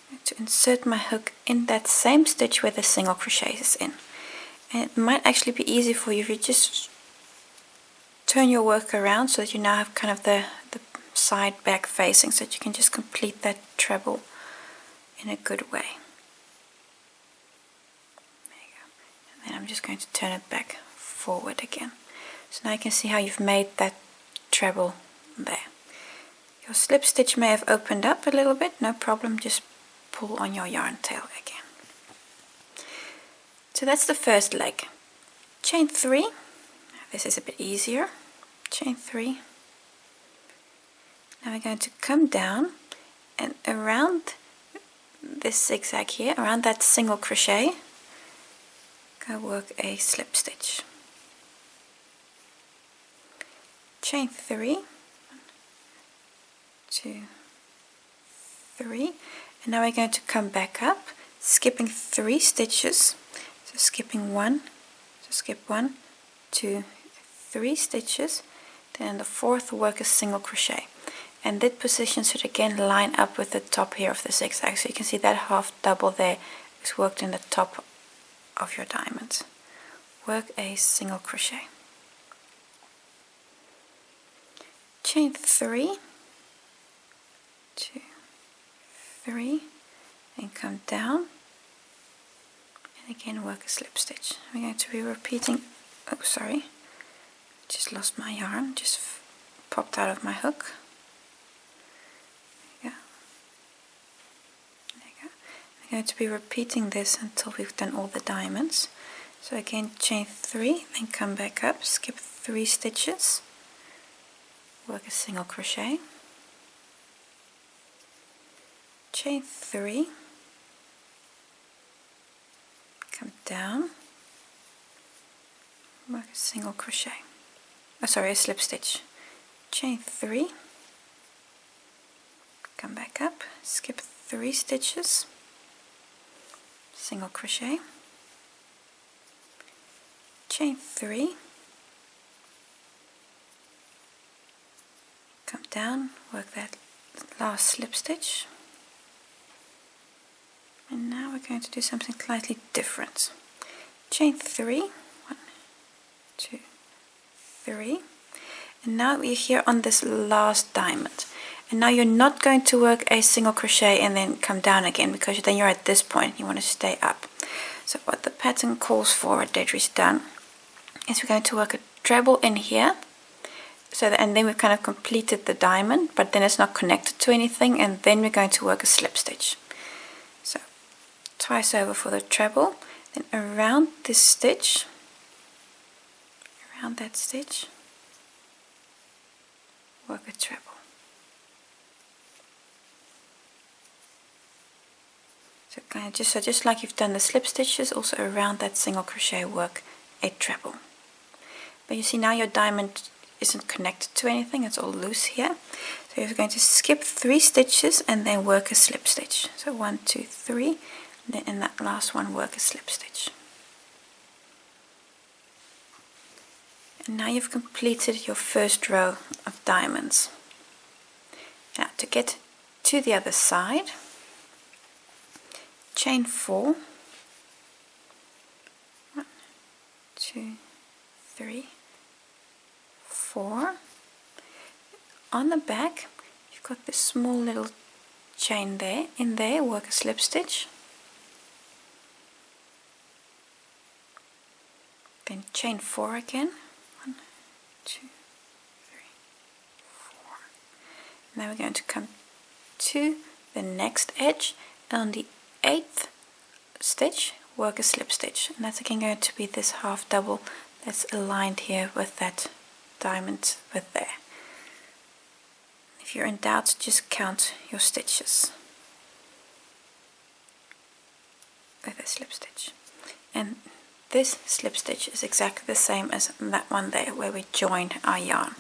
I'm going to insert my hook in that same stitch where the single crochet is in. And it might actually be easy for you if you just turn your work around, so that you now have kind of the side back facing, so that you can just complete that treble in a good way. There you go. And then I'm just going to turn it back forward again. So now you can see how you've made that treble there. Your slip stitch may have opened up a little bit, no problem, just pull on your yarn tail again. So that's the first leg. Chain 3. This is a bit easier. Chain 3. Now we're going to come down, and around this zigzag here, around that single crochet, go work a slip stitch. Chain 3, 1, 2, 3, and now we're going to come back up, skipping 3 stitches. So skipping 1, so skip 1, 2, 3 stitches, then the 4th work a single crochet, and that position should again line up with the top here of the zigzag, so you can see that half double there is worked in the top of your diamond. Work a single crochet. Chain 3, 2, 3, then come down, and again work a slip stitch. We're going to be repeating, Just lost my yarn, just popped out of my hook. There you go. There you go. I'm going to be repeating this until we've done all the diamonds. So again, chain 3, then come back up, skip 3 stitches, work a single crochet, chain 3, come down, work a single crochet, a slip stitch, chain 3, come back up, skip 3 stitches, single crochet, chain 3, come down, work that last slip stitch, and now we're going to do something slightly different. Chain 3, 1, 2, 3, and now we're here on this last diamond, and now you're not going to work a single crochet and then come down again, because then you're at this point, you want to stay up. So what the pattern calls for, what Deirdre's done, is we're going to work a treble in here, so that, and then we've kind of completed the diamond, but then it's not connected to anything, and then we're going to work a slip stitch. So twice over for the treble, then around this stitch, around that stitch, work a treble. So just like you've done the slip stitches, also around that single crochet work a treble. But you see now your diamond isn't connected to anything, it's all loose here. So you're going to skip 3 stitches and then work a slip stitch. So 1, 2, 3, and then in that last one work a slip stitch. And now you've completed your first row of diamonds. Now to get to the other side, chain 4, 1, 2, 3, 4. On the back you've got this small little chain there. In there work a slip stitch, then chain 4 again, 1, 2, 3, 4. Now we're going to come to the next edge, and on the 8th stitch work a slip stitch, and that's again going to be this half double that's aligned here with that diamond with there. If you're in doubt, just count your stitches with a slip stitch. And this slip stitch is exactly the same as that one there where we joined our yarn.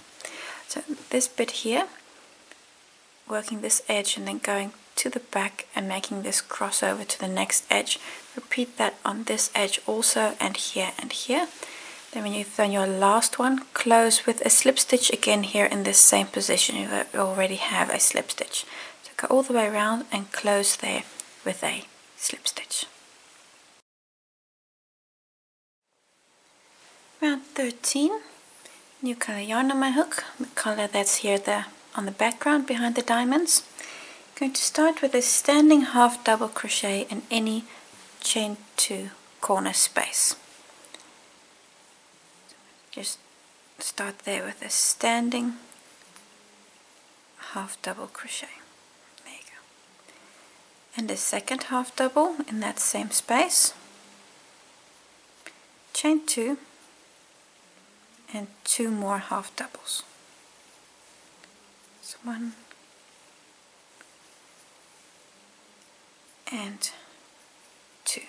So this bit here, working this edge and then going to the back and making this crossover to the next edge. Repeat that on this edge also, and here and here. Then when you've done your last one, close with a slip stitch again here in this same position. You already have a slip stitch. So go all the way around and close there with a slip stitch. Round 13, new color yarn on my hook, the color that's here on the background behind the diamonds. I'm going to start with a standing half double crochet in any chain 2 corner space. Just start there with a standing half double crochet. There you go. And a second half double in that same space. Chain 2 and 2 more half doubles. So 1 and 2.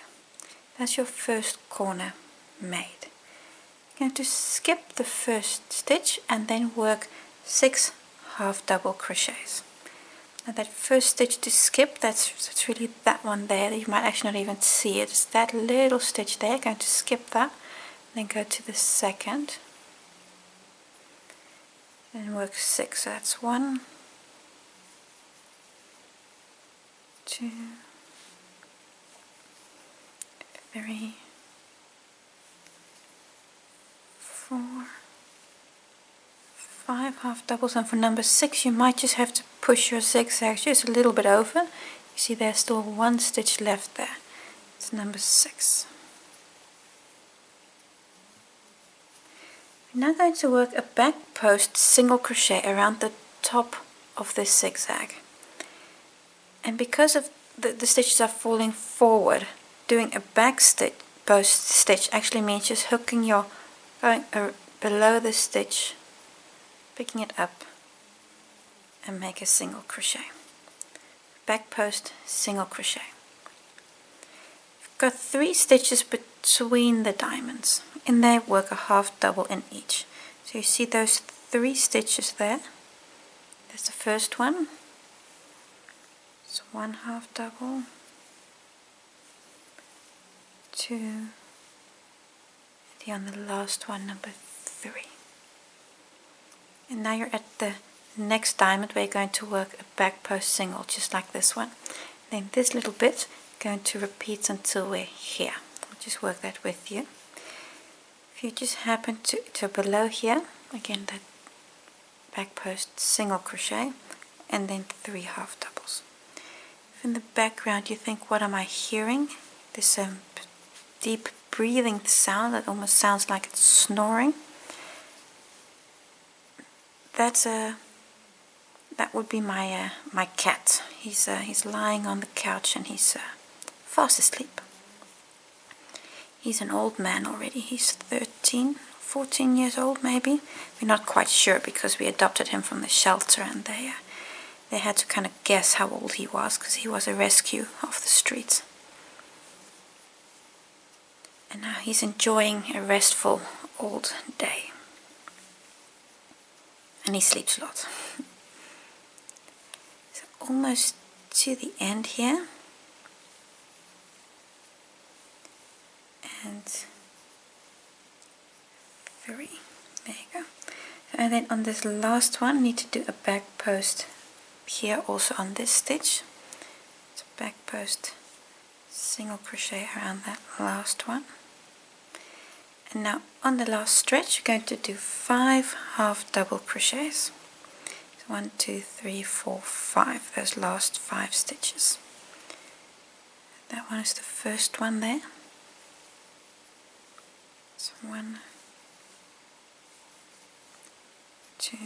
That's your first corner made. You're going to skip the first stitch and then work 6 half double crochets. Now that first stitch to skip, that's really that one there. You might actually not even see it. It's that little stitch there. Going to skip that, then go to the second and work 6. So that's 1, 2, 3, 4, 5 half doubles, and for number 6 you might just have to push your zigzag just a little bit over. You see there's still 1 stitch left there. It's number 6. We're now going to work a back post single crochet around the top of this zigzag. And because of the stitches are falling forward, doing a back post stitch actually means just hooking your, going below the stitch, picking it up, and make a single crochet. Back post single crochet. You've got 3 stitches between the diamonds. In there, work a half double in each. So you see those 3 stitches there. There's the first one. So 1 half double, 2, on the last one, number 3. And now you're at the next diamond where you're going to work a back post single, just like this one. Then this little bit going to repeat until we're here. I'll just work that with you. If you just happen to below here, again that back post single crochet, and then 3 half doubles. If in the background you think, what am I hearing? This deep breathing sound that almost sounds like it's snoring. That would be my cat. He's lying on the couch and he's fast asleep. He's an old man already. He's 14 years old maybe. We're not quite sure because we adopted him from the shelter, and they had to kind of guess how old he was because he was a rescue off the streets. And now he's enjoying a restful old day. And he sleeps a lot. So almost to the end here. And 3. There you go. And then on this last one, need to do a back post here also on this stitch. So back post single crochet around that last one. And now on the last stretch, you're going to do 5 half double crochets. So 1, 2, 3, 4, 5. Those last 5 stitches. That one is the first one there. So 1, 2,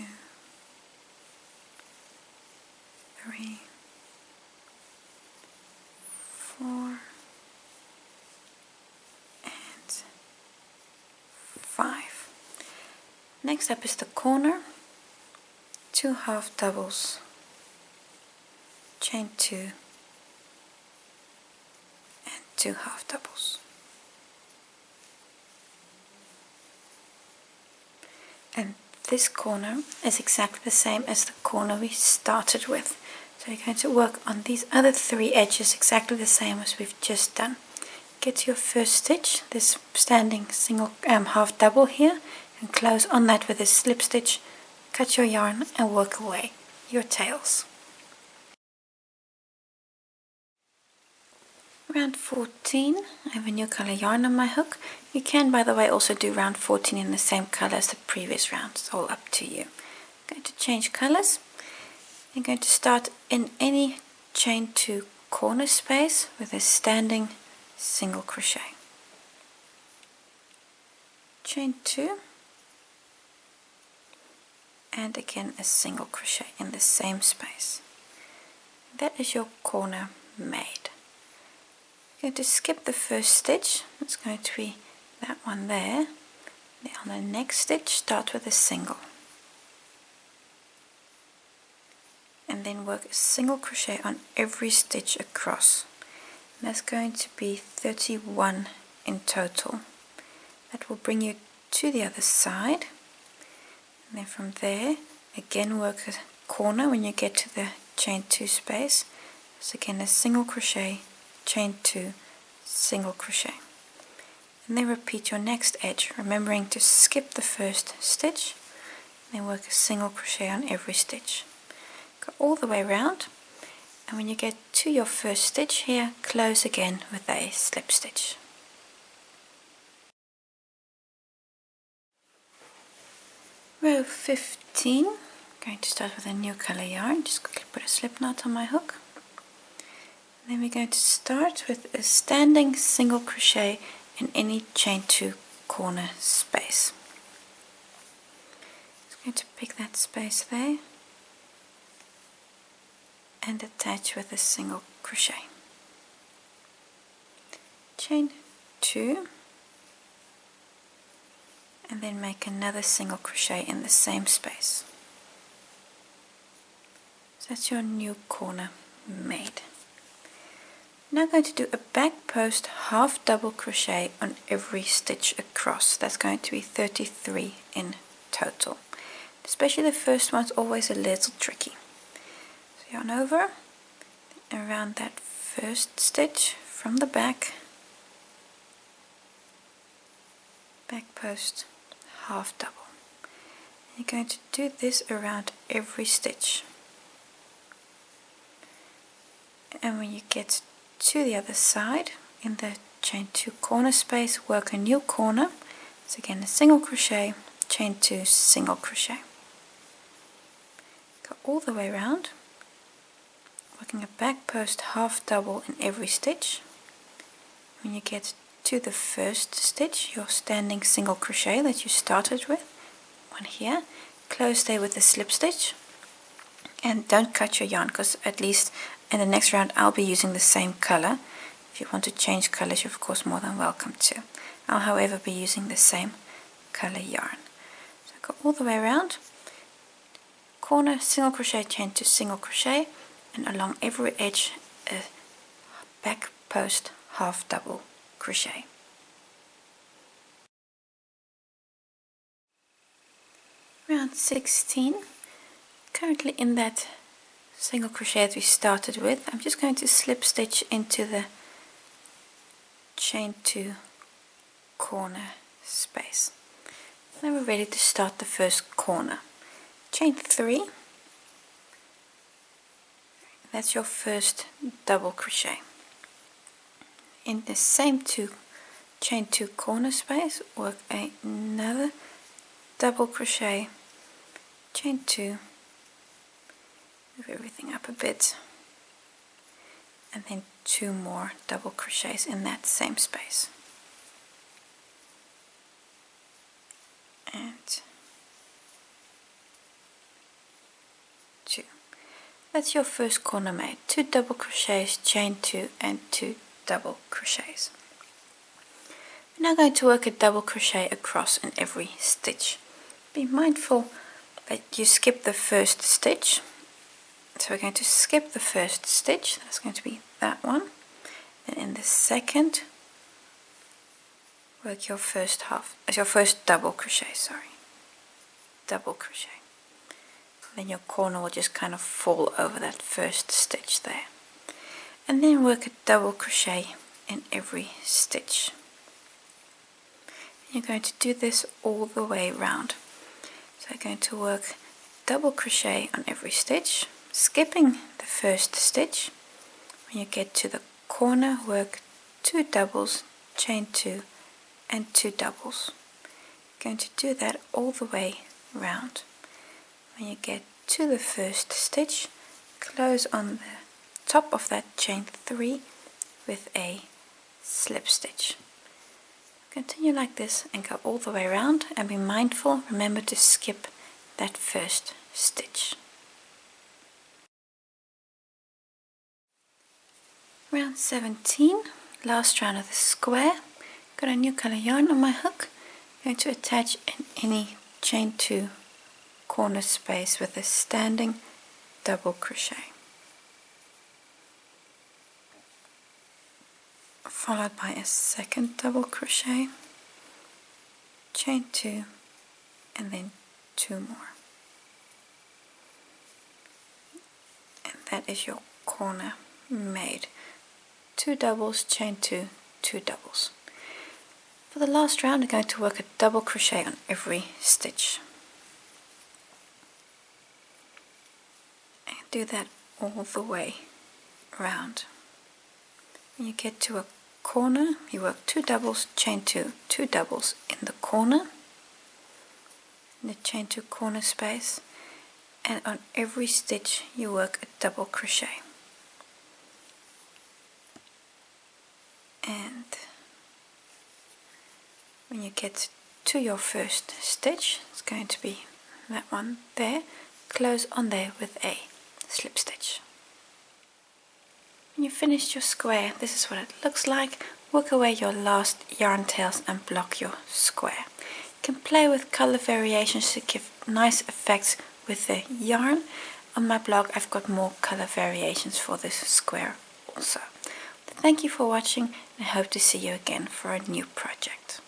3, 4, and 5. Next up is the corner. 2 half doubles, chain 2, and 2 half doubles. And this corner is exactly the same as the corner we started with. So you're going to work on these other 3 edges exactly the same as we've just done. Get to your first stitch, this standing single half double here, and close on that with a slip stitch. Cut your yarn and work away your tails. Round 14, I have a new color yarn on my hook. You can, by the way, also do round 14 in the same color as the previous round. It's all up to you. I'm going to change colors. I'm going to start in any chain 2 corner space with a standing single crochet. Chain 2, and again a single crochet in the same space. That is your corner made. You're going to skip the first stitch. It's going to be that one there. Then on the next stitch, start with a single. And then work a single crochet on every stitch across. And that's going to be 31 in total. That will bring you to the other side. And then from there, again work a corner when you get to the chain 2 space. So again a single crochet, chain 2, single crochet, and then repeat your next edge, remembering to skip the first stitch, then work a single crochet on every stitch. Go all the way around, and when you get to your first stitch here, close again with a slip stitch. Row 15, I'm going to start with a new color yarn. Just quickly put a slip knot on my hook. Then we're going to start with a standing single crochet in any chain 2 corner space. going to pick that space there and attach with a single crochet. Chain 2 and then make another single crochet in the same space. So that's your new corner made. Now I'm going to do a back post half double crochet on every stitch across. That's going to be 33 in total. Especially the first one's always a little tricky. So yarn over, around that first stitch from the back post half double. You're going to do this around every stitch. And when you get to the other side, in the chain 2 corner space, work a new corner. So again, a single crochet, chain 2, single crochet. Go all the way around, working a back post half double in every stitch. When you get to the first stitch, your standing single crochet that you started with, one here, close there with a slip stitch, and don't cut your yarn, because at least in the next round I'll be using the same color. If you want to change colors, you're of course more than welcome to. I'll however be using the same color yarn. So go all the way around, corner, single crochet, chain 2, single crochet, and along every edge a back post half double crochet. Round 16, currently in that single crochet that we started with, I'm just going to slip stitch into the chain 2 corner space. Now we're ready to start the first corner. Chain 3, that's your first double crochet. In the same chain 2 corner space, work another double crochet, chain 2, move everything up a bit, and then 2 more double crochets in that same space. And 2. That's your first corner made. 2 double crochets, chain 2, and 2 double crochets. We're now going to work a double crochet across in every stitch. Be mindful that you skip the first stitch. So we're going to skip the first stitch. That's going to be that one. Then in the second, work your first double crochet, double crochet. Then your corner will just kind of fall over that first stitch there. And then work a double crochet in every stitch. You're going to do this all the way around. So I'm going to work double crochet on every stitch, skipping the first stitch. When you get to the corner, work 2 doubles, chain 2, and 2 doubles. You're going to do that all the way around. When you get to the first stitch, close on the top of that chain 3 with a slip stitch. Continue like this and go all the way around, and be mindful, remember to skip that first stitch. Round 17, last round of the square. Got a new color yarn on my hook. I'm going to attach in any chain 2 corner space with a standing double crochet, followed by a second double crochet, chain 2, and then 2 more. And that is your corner made. 2 doubles, chain 2, 2 doubles. For the last round, I'm going to work a double crochet on every stitch. And do that all the way around. When you get to a corner, you work 2 doubles, chain 2, 2 doubles in the corner, in the chain 2 corner space, and on every stitch you work a double crochet. And when you get to your first stitch, it's going to be that one there, close on there with a slip stitch. When you've finished your square, this is what it looks like. Work away your last yarn tails and block your square. You can play with color variations to give nice effects with the yarn. On my blog I've got more color variations for this square also. Thank you for watching, and I hope to see you again for a new project.